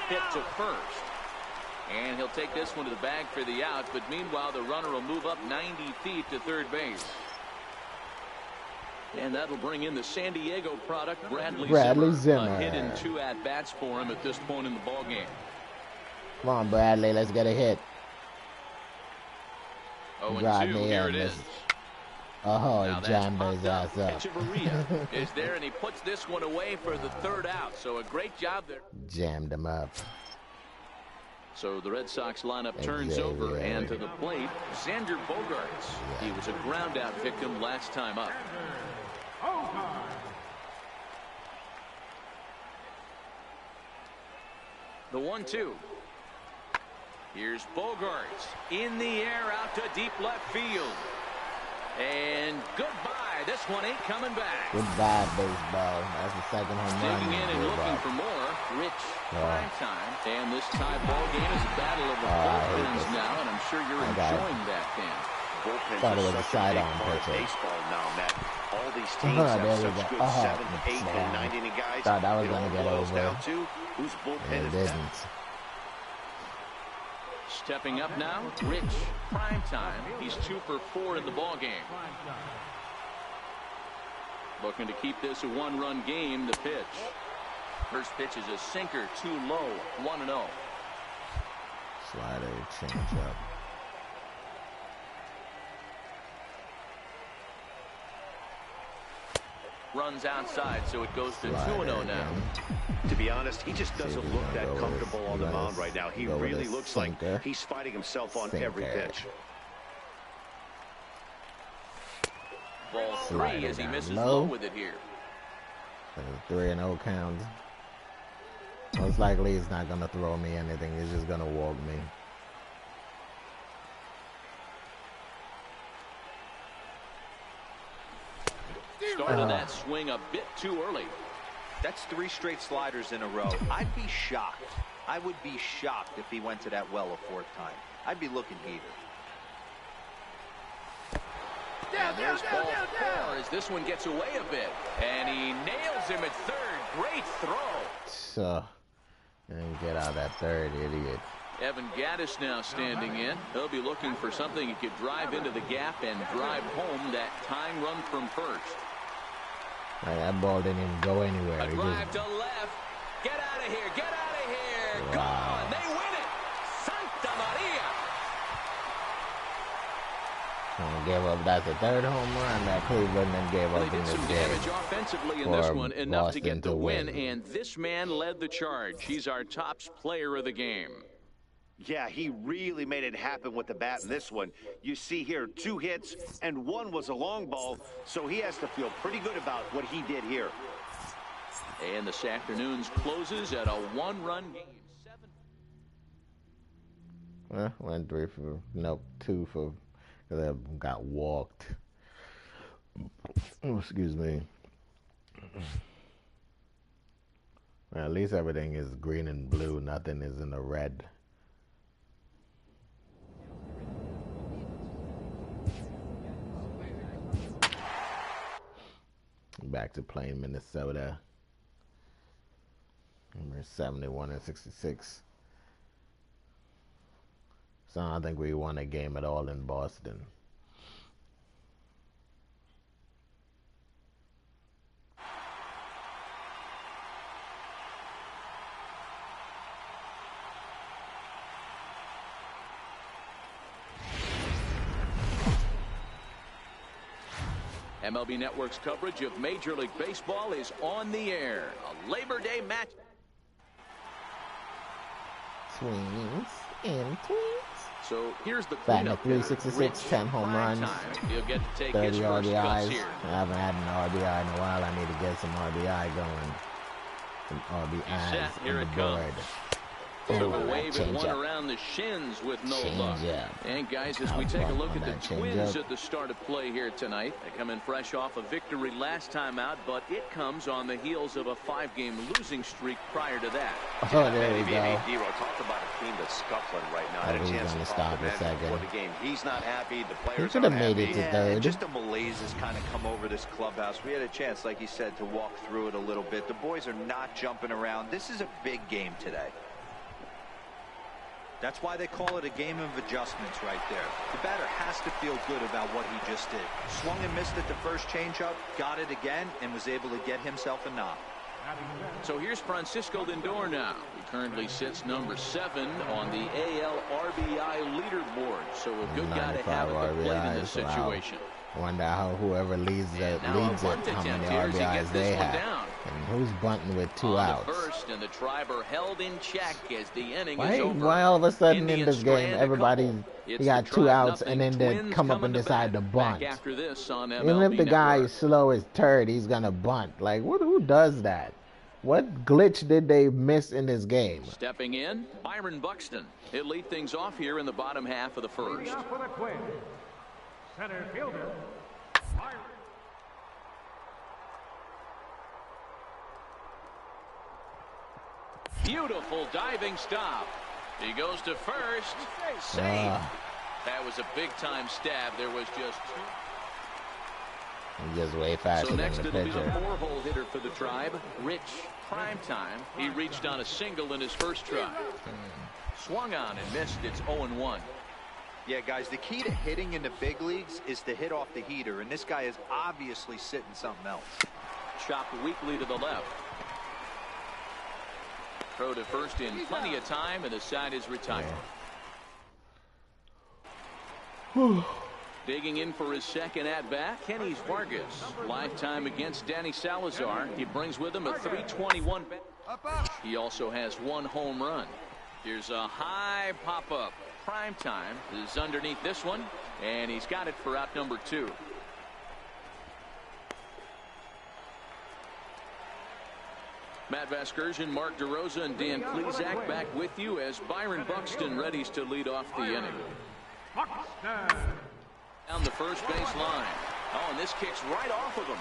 Hit to first. And he'll take this one to the bag for the out. But meanwhile, the runner will move up 90 feet to third base. And that'll bring in the San Diego product, Bradley Zimmer. A hit and 2 at-bats for him at this point in the ballgame. Come on, Bradley. Let's get a hit. 0-2. Here it is. Oh, he jammed his ass up. Echeverria is there, and he puts this one away for the third out. So a great job there. Jammed him up. So the Red Sox lineup turns over, and to the plate, Xander Bogaerts. He was a ground-out victim last time up. The 1-2. Here's Bogaerts in the air out to deep left field. And goodbye. This one ain't coming back. Goodbye, baseball. That's the second home run. Digging in and looking for more. Rich, prime time. And this tie ball game is a battle of the bullpens now, and I'm sure you're enjoying that, Dan. Bullpens thought it was are a such a big sidearm part of pitcher. baseball now, Matt. All these teams have such good 7th, 8th, and 9th inning guys. Thought that was It going all to get boils over. down to whose bullpen It is didn't. best. Stepping up now, Rich, prime time. He's 2 for 4 in the ball game. Looking to keep this a 1-run game. The pitch. First pitch is a sinker, too low. 1-0. Slider, change up. Runs outside, so it goes to 2-0 now. To be honest, he just doesn't look that comfortable on the mound right now. He really looks like he's fighting himself on every pitch. Ball 3 as he misses low with it here. 3-0 count. Most likely he's not gonna throw me anything. He's just gonna walk me. Started that swing a bit too early. That's 3 straight sliders in a row. I'd be shocked. I would be shocked if he went to that well a 4th time. I'd be looking heater. And there's ball 4 as this one gets away a bit. And he nails him at 3rd. Great throw. And get out that 3rd, idiot. Evan Gattis now standing in. He'll be looking for something he could drive into the gap and drive home that tying run from first. That ball didn't even go anywhere. A drive to left. Get out of here. Get out of here. Wow. Gone. They win it. Santa Maria. Gave up. That's the 3rd home run that Cleveland then gave up in this game. They did some damage offensively in this one, enough to get the win, and this man led the charge. He's our top player of the game. Yeah, he really made it happen with the bat in this one. You see here 2 hits, and 1 was a long ball, so he has to feel pretty good about what he did here. And this afternoon's closes at a 1-run game. Went 3 for, nope, 2 for, because I got walked. Oh, excuse me. Well, at least everything is green and blue. Nothing is in the red. Back to playing Minnesota. Number 71 and 66. So I don't think we won a game at all in Boston. MLB Network's coverage of Major League Baseball is on the air. A Labor Day match. Swings and twins. So here's the batting at 366, 10 home runs, He'll get to take 30 his first RBIs. here. I haven't had an RBI in a while. I need to get some RBI going. Some RBIs on the board. Took a wave and one around the shins with no luck. And guys, as we take a look at the Twins at the start of play here tonight, they come in fresh off a victory last time out, but it comes on the heels of a 5-game losing streak prior to that. Oh, there we go. D-Row talked about a team that's scuffling right now. I think he's going to stop a second. Before the game. He's not happy. The players he should have made it to third. Just a malaise has kind of come over this clubhouse. We had a chance, like you said, to walk through it a little bit. The boys are not jumping around. This is a big game today. That's why they call it a game of adjustments right there. The batter has to feel good about what he just did. Swung and missed at the first changeup, got it again, and was able to get himself a knock. So here's Francisco Lindor now. He currently sits number 7 on the AL RBI leaderboard. So a good guy to have at the plate in this situation. Wow. Wonder how whoever leads it, how many RBIs they have. And who's bunting with 2 outs? First, and the driver held in check as the inning is over. Why all of a sudden in this game, everybody got 2 outs and then they come up and decide to bunt? After this on Even if the guy is slow as third, he's going to bunt. Like, who does that? What glitch did they miss in this game? Stepping in, Byron Buxton. He'll lead things off here in the bottom half of the first. Center fielder, Byron. Beautiful diving stop. He goes to first. Safe. That was a big-time stab. There was just 2. He's just way faster than the pitcher. So next it'll be the 4-hole hitter for the Tribe, Rich Primetime. He reached on a single in his first try. Swung on and missed. It's 0-1. Yeah, guys, the key to hitting in the big leagues is to hit off the heater, and this guy is obviously sitting something else. Chopped weakly to the left. Throw to first in plenty of time, and the side is retired. Digging in for his second at-bat, Kenny Vargas. Lifetime against Danny Salazar. He brings with him a .321. He also has 1 home run. Here's a high pop-up. Primetime is underneath this one, and he's got it for out number 2. Matt Vasgersian, Mark DeRosa, and Dan Klezak back with you as Byron Buxton readies to lead off the inning. Down the first base line. Oh, and this kicks right off of him.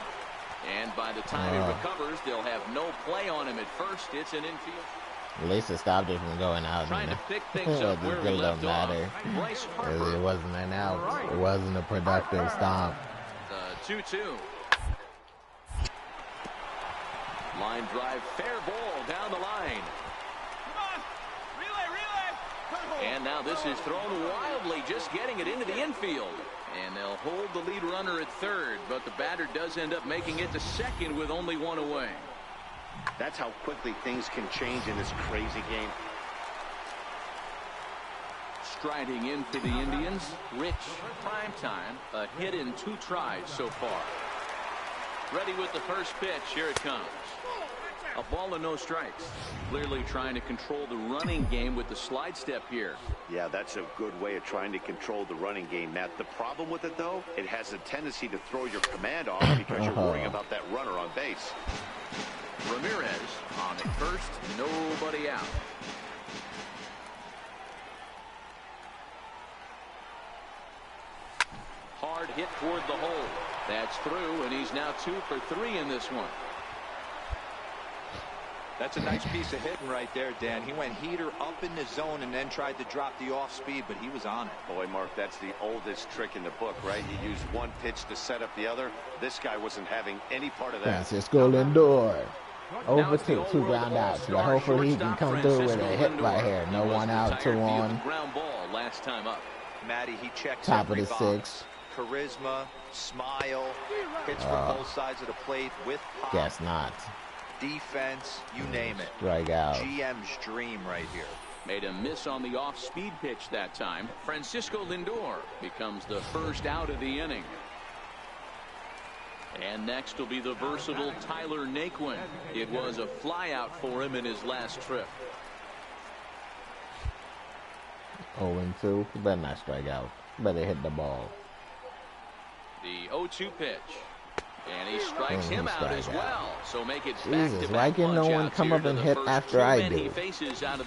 And by the time he recovers, they'll have no play on him at first. It's an infield. At least it stopped it from going out. Trying to pick things up where we left off. Bryce Harper. It wasn't an out. It wasn't a productive stop. The 2-2. Line drive, fair ball down the line. Come on. Relay. And now this is thrown wildly, just getting it into the infield. And they'll hold the lead runner at third, but the batter does end up making it to second with only one away. That's how quickly things can change in this crazy game. Striding in for the Indians, Rich Primetime, a hit in 2 tries so far. Ready with the first pitch, here it comes. A ball and no strikes. Clearly trying to control the running game with the slide step here. Yeah, that's a good way of trying to control the running game, Matt. The problem with it, though, it has a tendency to throw your command off because you're worrying about that runner on base. Ramirez on at first, nobody out. Hard hit toward the hole. That's through, and he's now 2 for 3 in this one. That's a nice piece of hitting right there, Dan. He went heater up in the zone and then tried to drop the off speed, but he was on it. Boy, Mark, that's the oldest trick in the book, right? You use one pitch to set up the other. This guy wasn't having any part of that. Francisco Lindor. Over to 2 ground outs, but hopefully he can come through with a hit right here. No 1 out, 2 on. Ground ball last time up. Matty, he checks top of every the box. 6. Charisma, smile, hits from both sides of the plate with pop. Guess not. Defense, you name it. Strike out. GM's dream right here. Made a miss on the off-speed pitch that time. Francisco Lindor becomes the first out of the inning. And next will be the versatile Tyler Naquin. It was a flyout for him in his last trip. 0-2. Better not strike out. Better hit the ball. The 0-2 pitch. And he strikes him out as well. So make it Jesus, why can no one come up and hit after I do?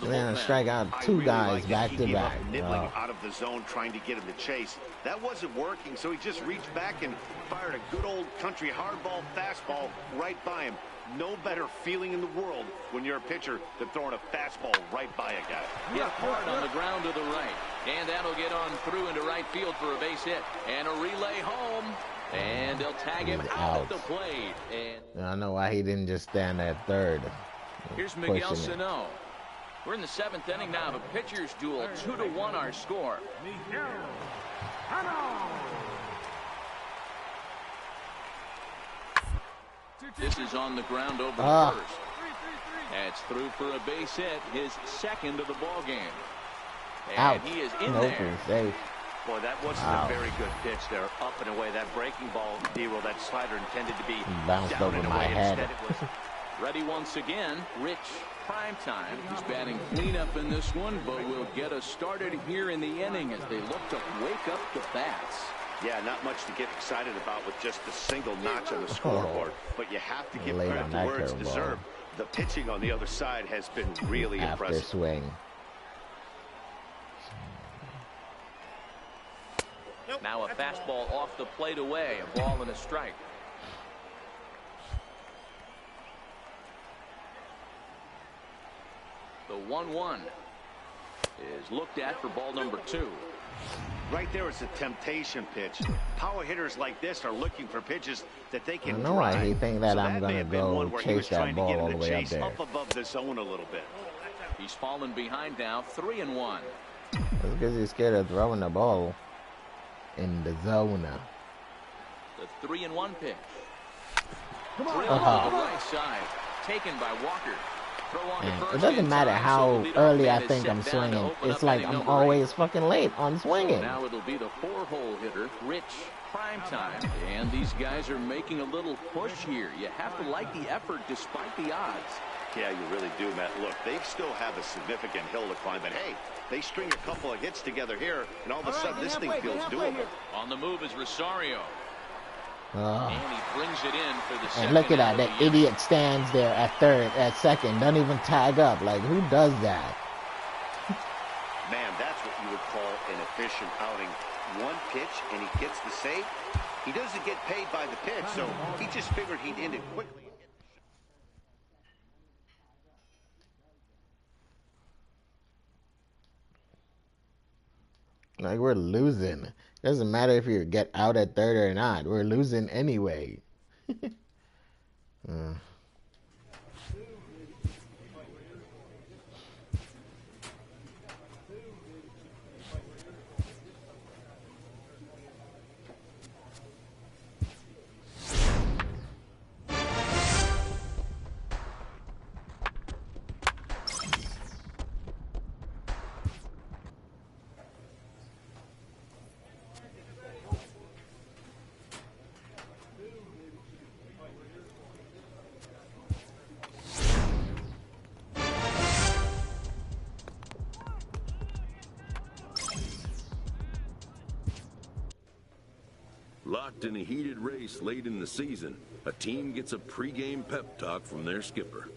Then strike out 2 guys back to back. Nibbling out of the zone, trying to get him to chase. That wasn't working, so he just reached back and fired a good old country hardball fastball right by him. No better feeling in the world when you're a pitcher than throwing a fastball right by a guy. Hit hard on the ground to the right. And that'll get on through into right field for a base hit. And a relay home. And they'll tag him out at the plate. And I know why he didn't just stand at third. Here's Miguel Sano. We're in the 7th inning now of a pitcher's duel. 2-1 our score. Miguel Sano. This is on the ground over the first. That's through for a base hit, his 2nd of the ball game. And he is in there. Safe. Boy, that wasn't a very good pitch there. Up and away. That breaking ball, D-roll, that slider intended to be bounced over my head. Instead it was ready once again. Rich Primetime. He's batting cleanup in this one, but will get us started here in the inning as they look to wake up the bats. Yeah, not much to get excited about with just a single notch on the scoreboard. But you have to give credit to where it's deserved. The pitching on the other side has been really impressive. After swing. Now a fastball off the plate away. A ball and a strike. The 1-1 is looked at for ball number 2. Right there is a temptation pitch. Power hitters like this are looking for pitches that they can I know why he think that I'm going to go chase that ball all the way up there. Up above the zone a little bit. He's fallen behind now, 3-1. That's because he's scared of throwing the ball in the zone. The 3-1 pitch. Drilled to the right side. Taken by Walker. It doesn't matter how early I think I'm swinging. It's like I'm always fucking late on swinging. Now it'll be the 4-hole hitter, Rich Primetime. And these guys are making a little push here. You have to like the effort despite the odds. Yeah, you really do, Matt. Look, they still have a significant hill to climb, but hey, they string a couple of hits together here, and all of a sudden this thing feels doable. On the move is Rosario. And he brings it in for the second. And look at that. That idiot stands there at second. Doesn't even tag up. Like, who does that? Man, that's what you would call an efficient outing. One pitch, and he gets the save. He doesn't get paid by the pitch, so he just figured he'd end it quickly. Like, we're losing. Doesn't matter if you get out at third or not. We're losing anyway. Locked in a heated race late in the season, a team gets a pregame pep talk from their skipper.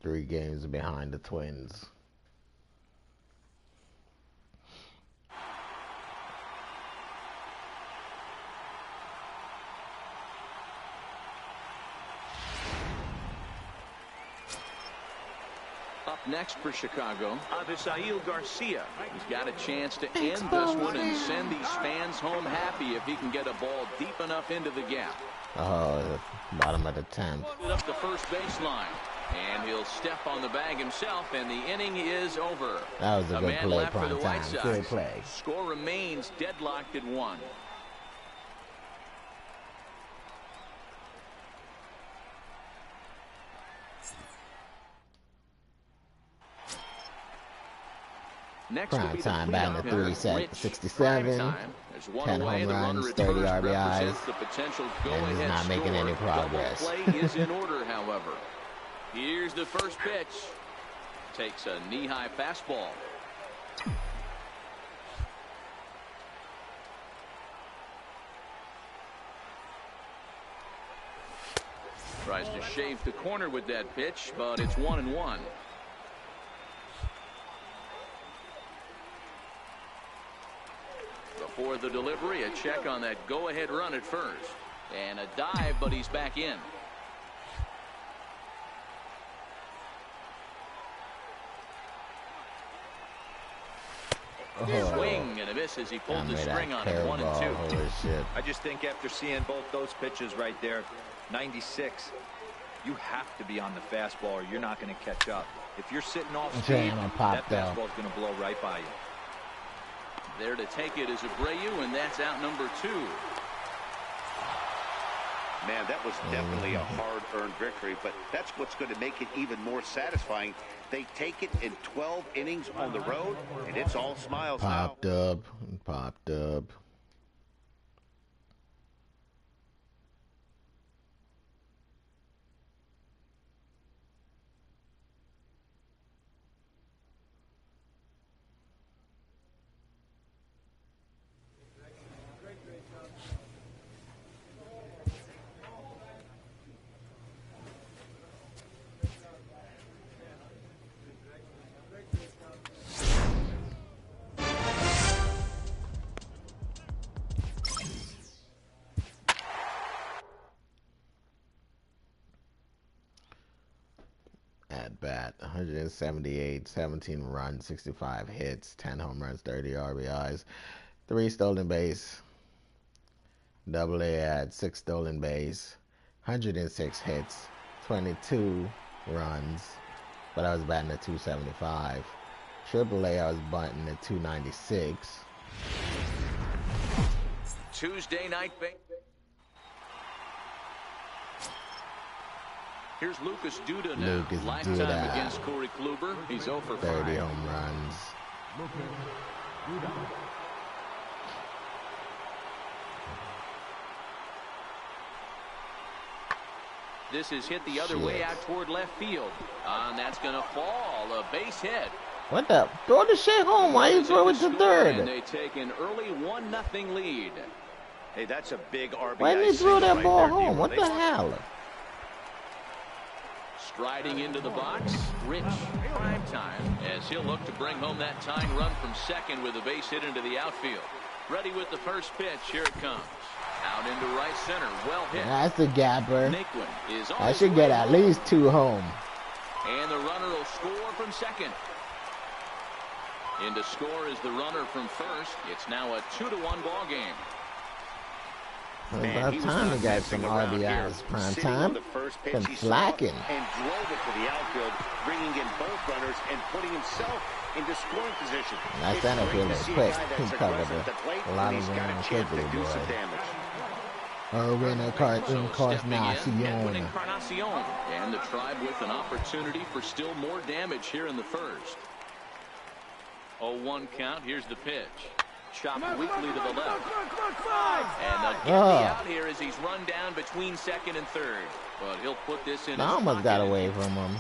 Three games behind the Twins. Up next for Chicago, Avisail Garcia. He's got a chance to end this one and send these fans home happy if he can get a ball deep enough into the gap. Oh, bottom of the 10th. Up the first baseline. And he'll step on the bag himself, and the inning is over. That was a good man play, left for the prime White time. Sox. Good play. Score remains deadlocked at 1. Next prime time batting at 367, 10 home runs, 30 RBIs, and he's not making any progress. Play is in order, however. Here's the first pitch. Takes a knee-high fastball. Tries to shave the corner with that pitch, but it's 1-1. Before the delivery, a check on that go-ahead run at first. And a dive, but he's back in. Swing and a miss as he pulled the string on it. 1-2. Holy shit. I just think after seeing both those pitches right there, 96, you have to be on the fastball or you're not going to catch up. If you're sitting off speed, that fastball is going to blow right by you. There to take it is Abreu, and that's out number 2. Man, that was definitely a hard-earned victory, but that's what's going to make it even more satisfying. They take it in 12 innings on the road, and it's all smiles now. Popped up. At bat, 178, 17 runs, 65 hits, 10 home runs, 30 RBIs, 3 stolen base. Double A had 6 stolen base, 106 hits, 22 runs, but I was batting at 275. Triple A, I was batting at 296. Tuesday night. Here's Lucas Duda now. Lifetime against Corey Kluber. He's 0 for 5. 30 home runs. This is hit the other way out toward left field. And that's going to fall. A base hit. What the? Throw the shit home. Why you throw it to third? And they take an early 1-0 lead. Hey, that's a big RBI. Why did he throw that ball home? What the hell? Striding into the box, Rich, prime time, as he'll look to bring home that tying run from second with a base hit into the outfield. Ready with the first pitch. Here it comes. Out into right center. Well hit. That's a gapper. Naquin is on. I should get at least 2 home. And the runner will score from second. In to score is the runner from first. It's now a 2-1 ball game. About time to get some RBIs. Prime time. Been slacking. And drove it to the outfield, bringing in both runners and putting himself into scoring position. That center field is quick. He covered a lot of ground quickly, boy. Encarnacion. And the Tribe with an opportunity for still more damage here in the first. 0-1 count. Here's the pitch. Chopped weakly to the left. And they'll get me out here as he's run down between second and third. But he'll put this in. I almost got away from him.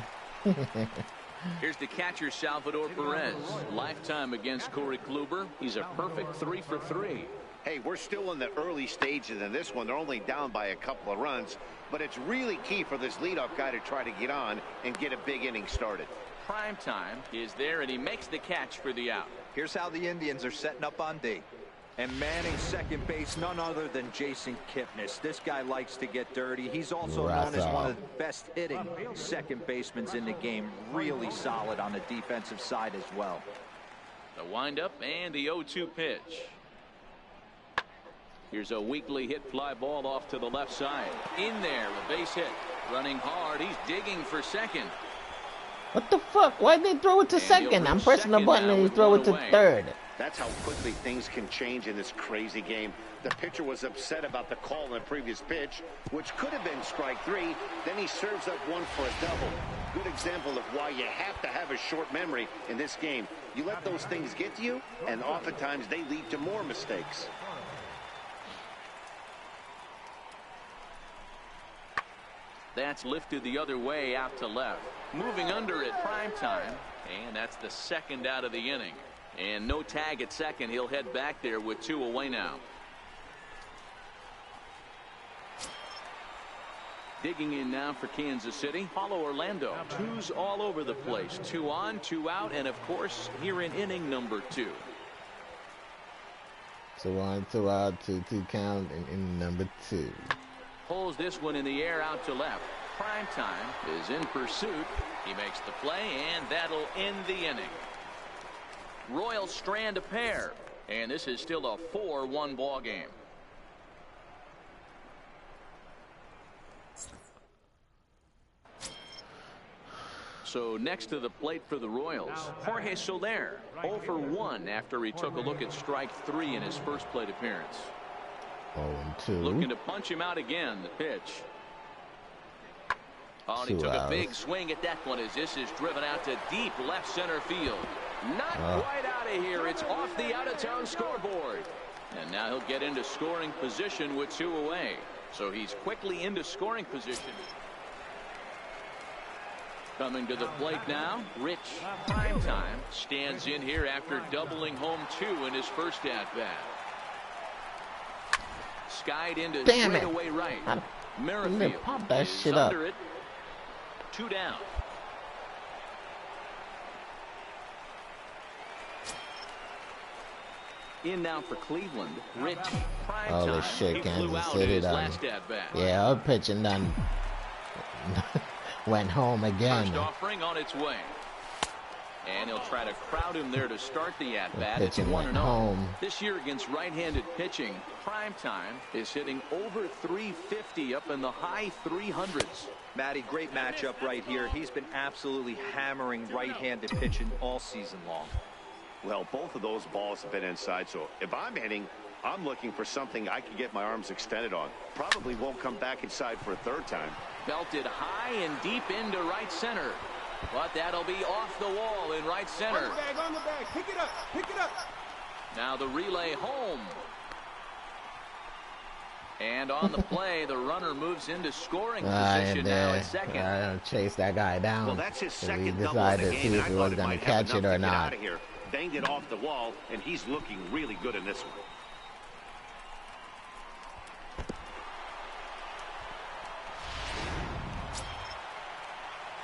Here's the catcher, Salvador Perez. Lifetime against Corey Kluber. He's a perfect 3 for 3. Hey, we're still in the early stages in this one. They're only down by a couple of runs. But it's really key for this leadoff guy to try to get on and get a big inning started. Prime time is there, and he makes the catch for the out. Here's how the Indians are setting up on D. And manning second base, none other than Jason Kipnis. This guy likes to get dirty. He's also known as one of the best hitting second basemen in the game. Really solid on the defensive side as well. The windup and the 0-2 pitch. Here's a weakly hit fly ball off to the left side. In there, a base hit. Running hard. He's digging for second. What the fuck? Why'd they throw it to second? I'm pressing the button and you throw it to third. That's how quickly things can change in this crazy game. The pitcher was upset about the call in the previous pitch, which could have been strike 3. Then he serves up one for a double. Good example of why you have to have a short memory in this game. You let those things get to you, and oftentimes they lead to more mistakes. That's lifted the other way out to left. Moving under at prime time. And that's the second out of the inning. And no tag at second. He'll head back there with 2 away now. Digging in now for Kansas City. Paulo Orlando. 2s all over the place. 2 on, 2 out. And of course here in inning number 2. 2 on, 2 out, 2-2 count in number 2. Pulls this one in the air out to left. Prime time is in pursuit. He makes the play, and that'll end the inning. Royals strand a pair, and this is still a 4-1 ball game. So next to the plate for the Royals, Jorge Soler, 0 for 1 after he took a look at strike 3 in his first plate appearance. 0-2. Looking to punch him out again. The pitch. Oh, he took a big swing at that one as this is driven out to deep left center field. Not quite out of here. It's off the out-of-town scoreboard. And now he'll get into scoring position with 2 away. So he's quickly into scoring position. Coming to the plate now, Rich. Prime time stands in here after doubling home 2 in his first at-bat. Skied into straightaway right. Merrifield pop that shit up. Under it. 2 down. In now for Cleveland. Rich. Prime Holy time. shit, Kansas City done. Yeah, our pitching done. Went home again. First offering on its way. And he'll try to crowd him there to start the at-bat. It's Pitching went 1-0. home. This year against right-handed pitching, Prime time is hitting over 350 up in the high 300s. Matty, great matchup right here. He's been absolutely hammering right-handed pitching all season long. Well, both of those balls have been inside, so if I'm hitting, I'm looking for something I can get my arms extended on. Probably won't come back inside for a third time. Belted high and deep into right center. But that'll be off the wall in right center. On the bag. Pick it up. Pick it up. Now the relay home. And on the play, the runner moves into scoring position now at second. Chase that guy down. Well, that's his second he double of the decided to game, see and if I he thought was it going might to have catch it enough or to get not. out of here. Banged it off the wall, and he's looking really good in this one.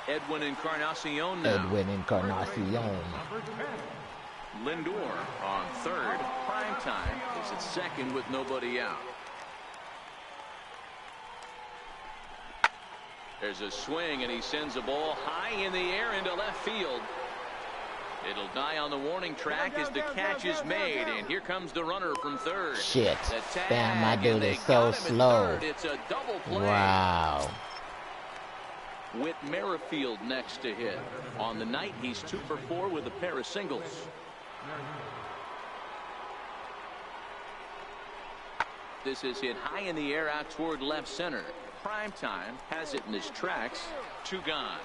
Edwin Encarnacion now. Edwin Encarnacion. Lindor on third. Prime time is at second with nobody out. There's a swing, and he sends a ball high in the air into left field. It'll die on the warning track as the catch is made, and here comes the runner from third. Shit. Damn, my dude is so slow. It's a double play. Wow. With Merrifield next to hit. On the night, he's 2 for 4 with a pair of singles. This is hit high in the air out toward left center. Prime time has it in his tracks. 2 gone.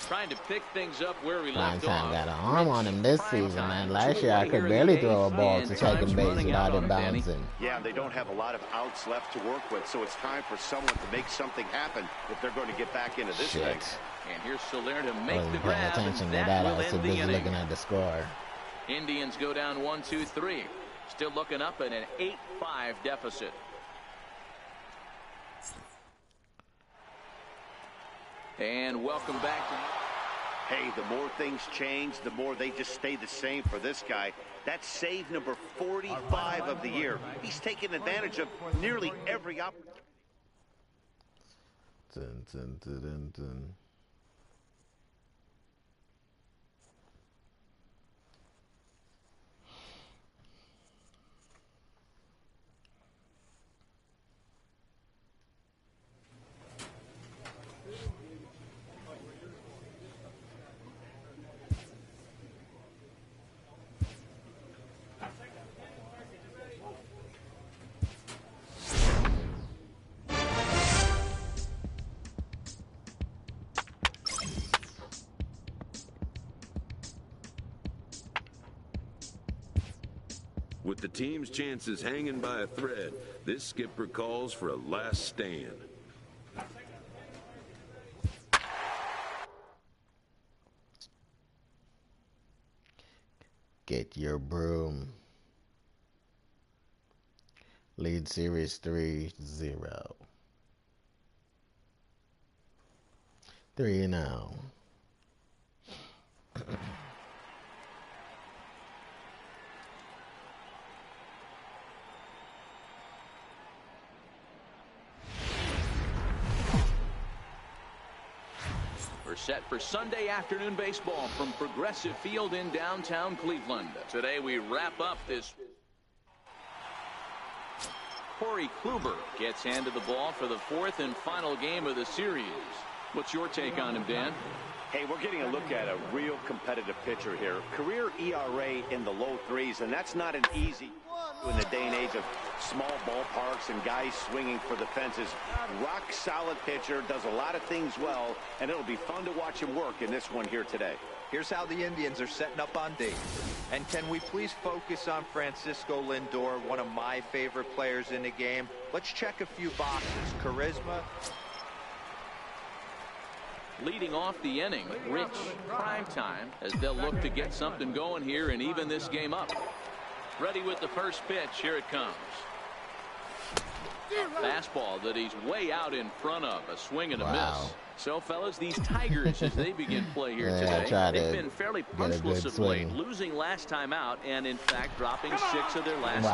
Trying to pick things up where we left off. Got an arm on him this season, man. Last year I could barely throw a ball to second base without it bouncing. Yeah, they don't have a lot of outs left to work with, so it's time for someone to make something happen if they're going to get back into this thing. And here's Soler to make the Wasn't paying grab. attention to that. I was too busy looking at the score. Indians go down 1-2-3. Still looking up at an 8-5 deficit. And welcome back to... Hey, the more things change, the more they just stay the same for this guy. That's save number 45 of the year. He's taken advantage of nearly every opportunity. With the team's chances hanging by a thread, this skipper calls for a last stand. Get your broom. Lead series 3-0. 3-0. We're set for Sunday afternoon baseball from Progressive Field in downtown Cleveland. Today we wrap up this. Corey Kluber gets handed the ball for the 4th and final game of the series. What's your take on him, Dan? Hey, we're getting a look at a real competitive pitcher here. Career ERA in the low 3s, and that's not an easy in the day and age of small ballparks and guys swinging for the fences. Rock solid pitcher, does a lot of things well, and it'll be fun to watch him work in this one here today. Here's how the Indians are setting up on D. And can we please focus on Francisco Lindor, one of my favorite players in the game? Let's check a few boxes. Charisma. Leading off the inning, Rich Primetime, as they'll look to get something going here and even this game up. Ready with the first pitch. Here it comes. A fastball that he's way out in front of. A swing and a miss. So, fellas, these Tigers, as they begin play here today, they've been fairly punchless of late, losing last time out, and in fact dropping 6 of their last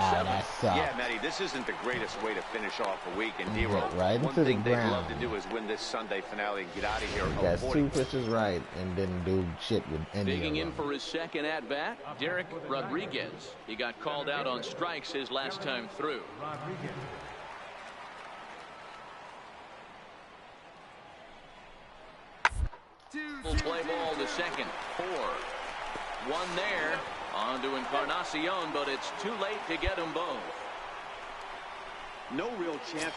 7. Yeah, Matty, this isn't the greatest way to finish off a week. And D-Roll, one the thing they'd love to do is win this Sunday finale and get out of here. That's 2 pitches right and didn't do shit with any Digging in for his second at-bat, Derek Rodriguez. He got called out on strikes his last time through. We'll play ball to second. 4. 1 there. On to Encarnacion, but it's too late to get them both. No real chance.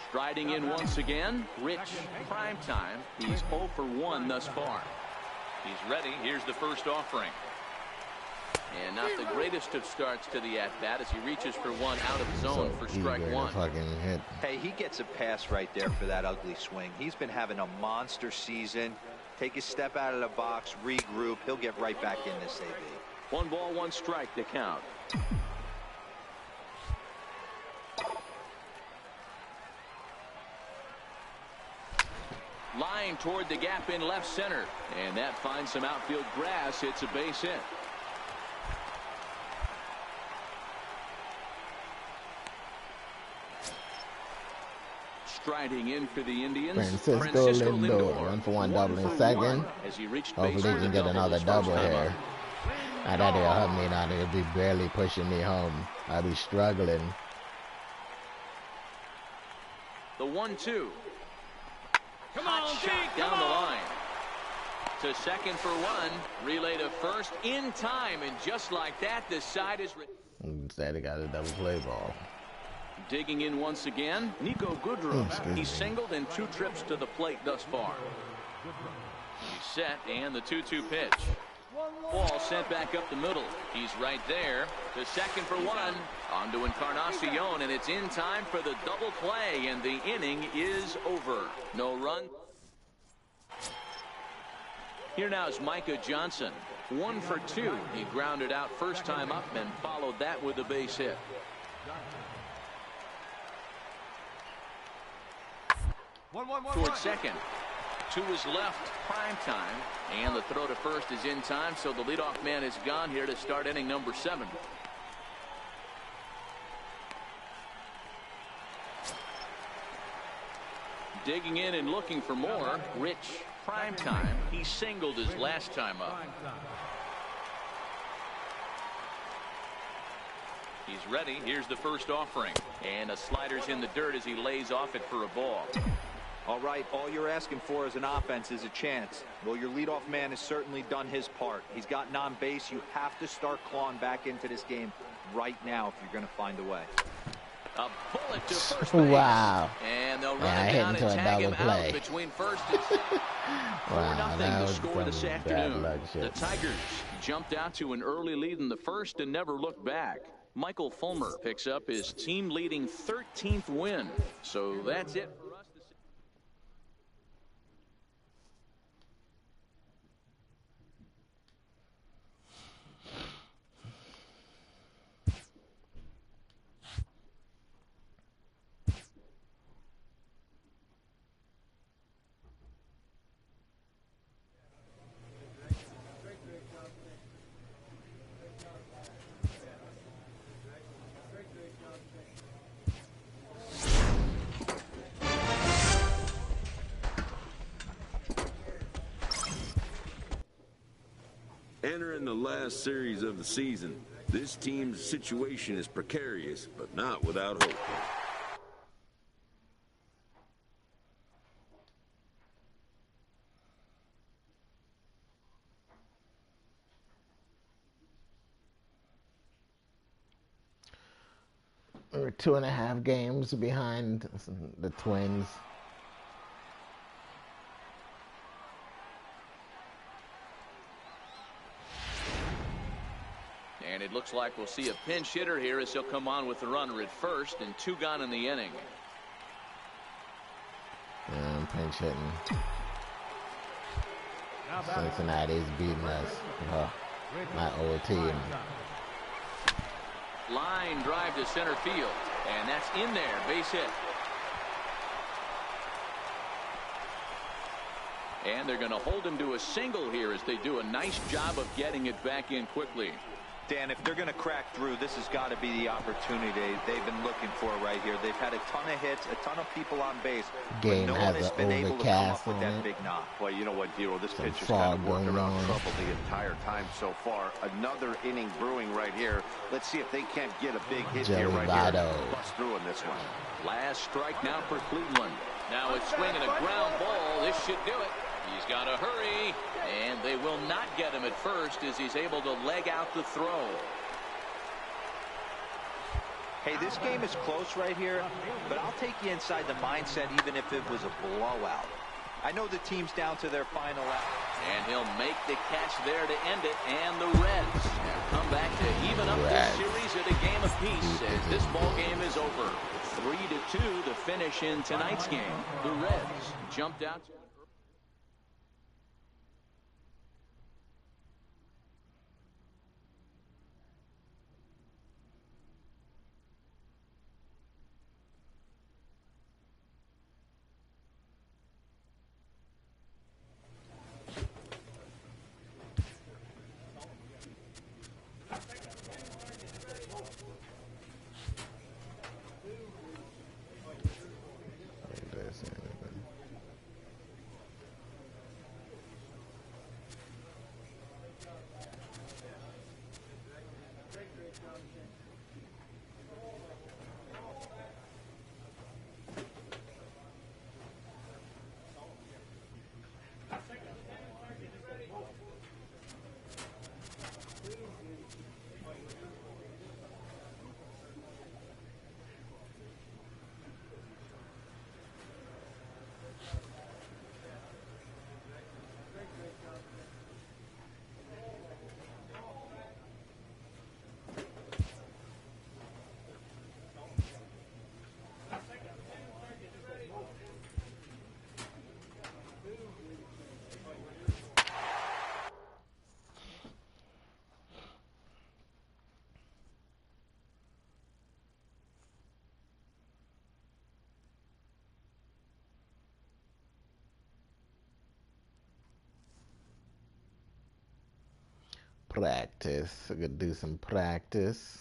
Striding in once again, Rich Primetime. He's 0 for 1 thus far. He's ready. Here's the first offering. And not the greatest of starts to the at-bat as he reaches for one out of zone for strike 1. Hey, he gets a pass right there for that ugly swing. He's been having a monster season. Take a step out of the box, regroup. He'll get right back in this AB. 1 ball, 1 strike to count. Line toward the gap in left center. And that finds some outfield grass. It's a base hit. Striding in for the Indians, Francisco Lindor, 1 for 1 double in second. Hopefully he can get another double here. Now that'll help me. Now they'll be barely pushing me home. I'll be struggling. The 1-2. Come on, shot down the line. To second for 1. Relay to first in time, and just like that, the side is. Instead, he got a double play ball. Digging in once again, Nico Goodrum. He's singled in 2 trips to the plate thus far. He's set, and the 2-2 pitch. Ball sent back up the middle. He's right there. To second for 1. On to Encarnacion, and it's in time for the double play, and the inning is over. No run. Here now is Micah Johnson. 1 for 2. He grounded out first time up and followed that with a base hit. Toward second. 2 is left. Prime time. And the throw to first is in time, so the leadoff man is gone here to start inning number 7. Digging in and looking for more. Rich Primetime. He singled his last time up. He's ready. Here's the first offering. And a slider's in the dirt as he lays off it for a ball. All right, all you're asking for as an offense is a chance. Well, your leadoff man has certainly done his part. He's gotten on base. You have to start clawing back into this game right now if you're going to find a way. A bullet to first base. Wow. And they'll run it down and tag him out between first and second. Wow, 4-0 to score this afternoon. The Tigers jumped out to an early lead in the first and never looked back. Michael Fulmer picks up his team-leading 13th win. So that's it for us. Entering the last series of the season, this team's situation is precarious, but not without hope. We're 2.5 games behind the Twins. And it looks like we'll see a pinch hitter here as he'll come on with the runner at first, and 2 gone in the inning. Yeah, pinch hitting. Cincinnati's beating us. My old team. Line drive to center field, and that's in there. Base hit. And they're going to hold him to a single here as they do a nice job of getting it back in quickly. Dan, if they're going to crack through, this has got to be the opportunity they've been looking for right here. They've had a ton of hits, a ton of people on base. Game but no has one has an been able to come up with overcast that on it. big knock. Well, you know what, Dero, this Some pitcher's kind of fog worked going around on. trouble the entire time so far. Another inning brewing right here. Let's see if they can't get a big hit here right here. Bust through in this one. Last strike now for Cleveland. Now it's swinging a ground ball. This should do it. He's got to hurry, and they will not get him at first as he's able to leg out the throw. Hey, this game is close right here, but I'll take you inside the mindset even if it was a blowout. I know the team's down to their final out. And he'll make the catch there to end it, and the Reds come back to even up this series at a game apiece as this ball game is over. 3-2 to finish in tonight's game. The Reds jumped out. Practice. I could do some practice.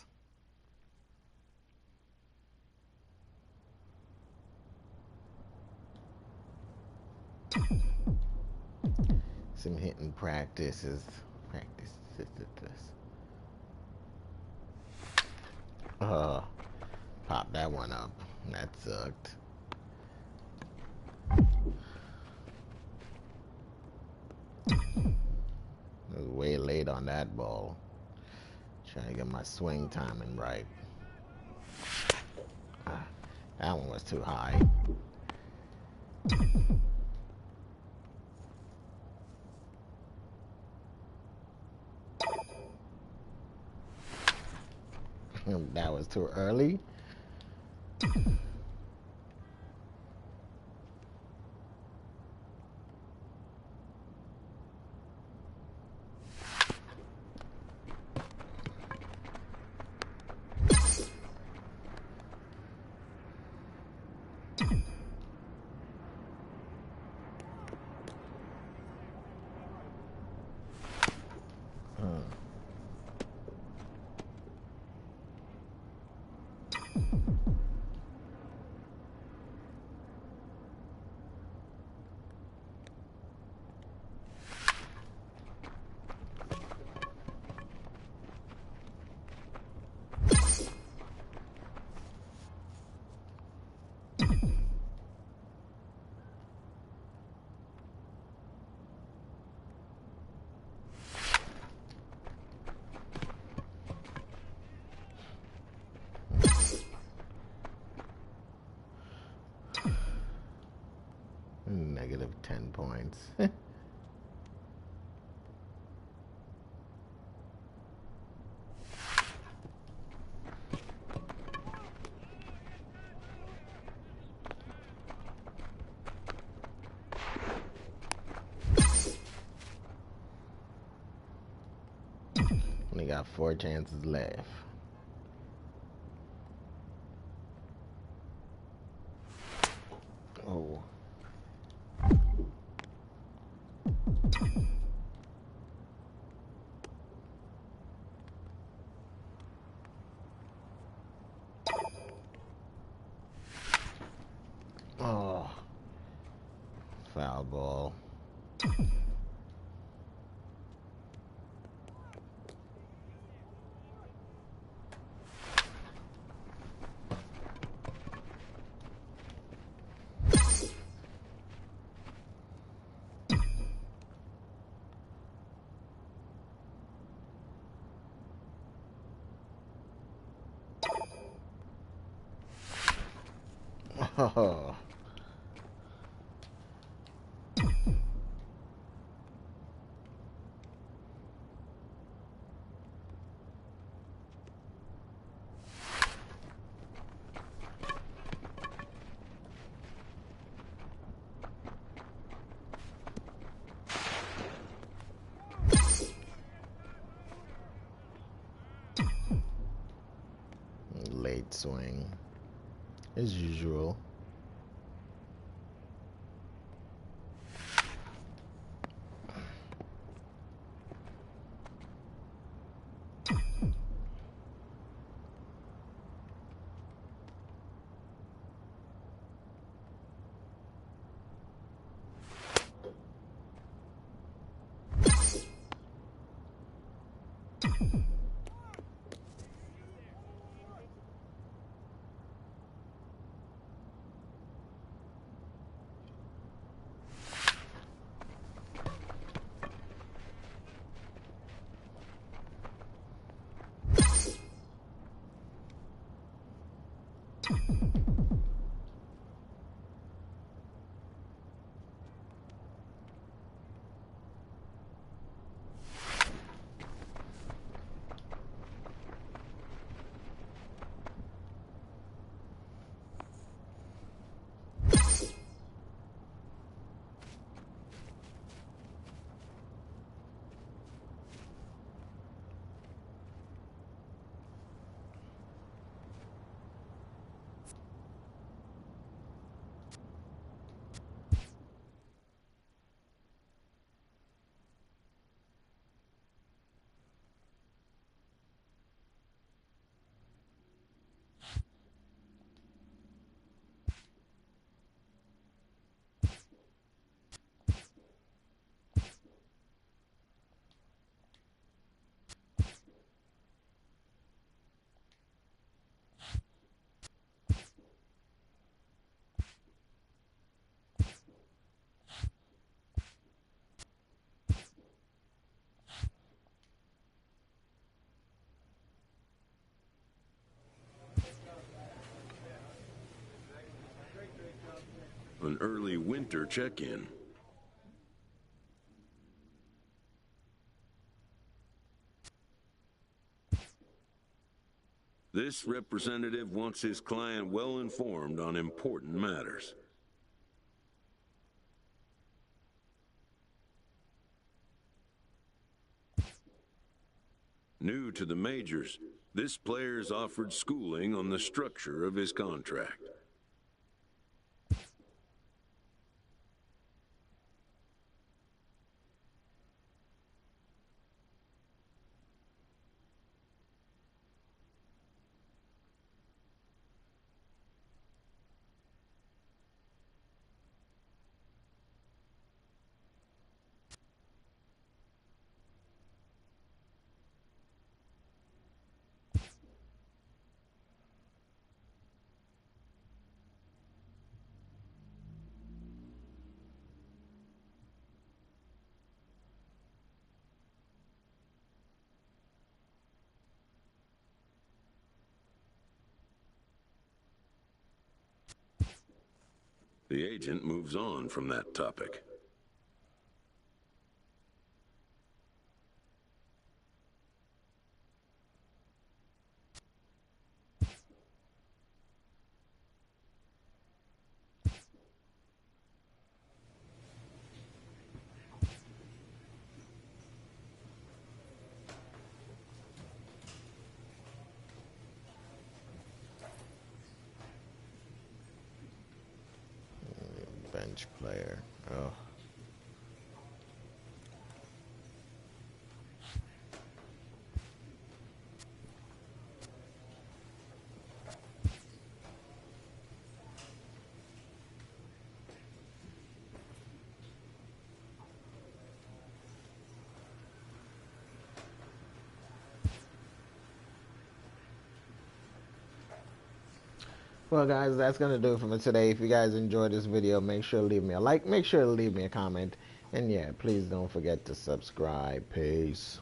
Some hitting practices. Pop that one up. That sucked. I was way late on that ball. Trying to get my swing timing right. That one was too high. That was too early. Negative 10 points. Only got 4 chances left. Oh. Oh. Foul ball. Oh. Late swing, as usual. An early winter check-in. This representative wants his client well informed on important matters. New to the majors, this player is offered schooling on the structure of his contract. The agent moves on from that topic. Bench player. Oh. Well, guys, that's going to do it for me today. If you guys enjoyed this video, make sure to leave me a like. Make sure to leave me a comment. And, yeah, please don't forget to subscribe. Peace.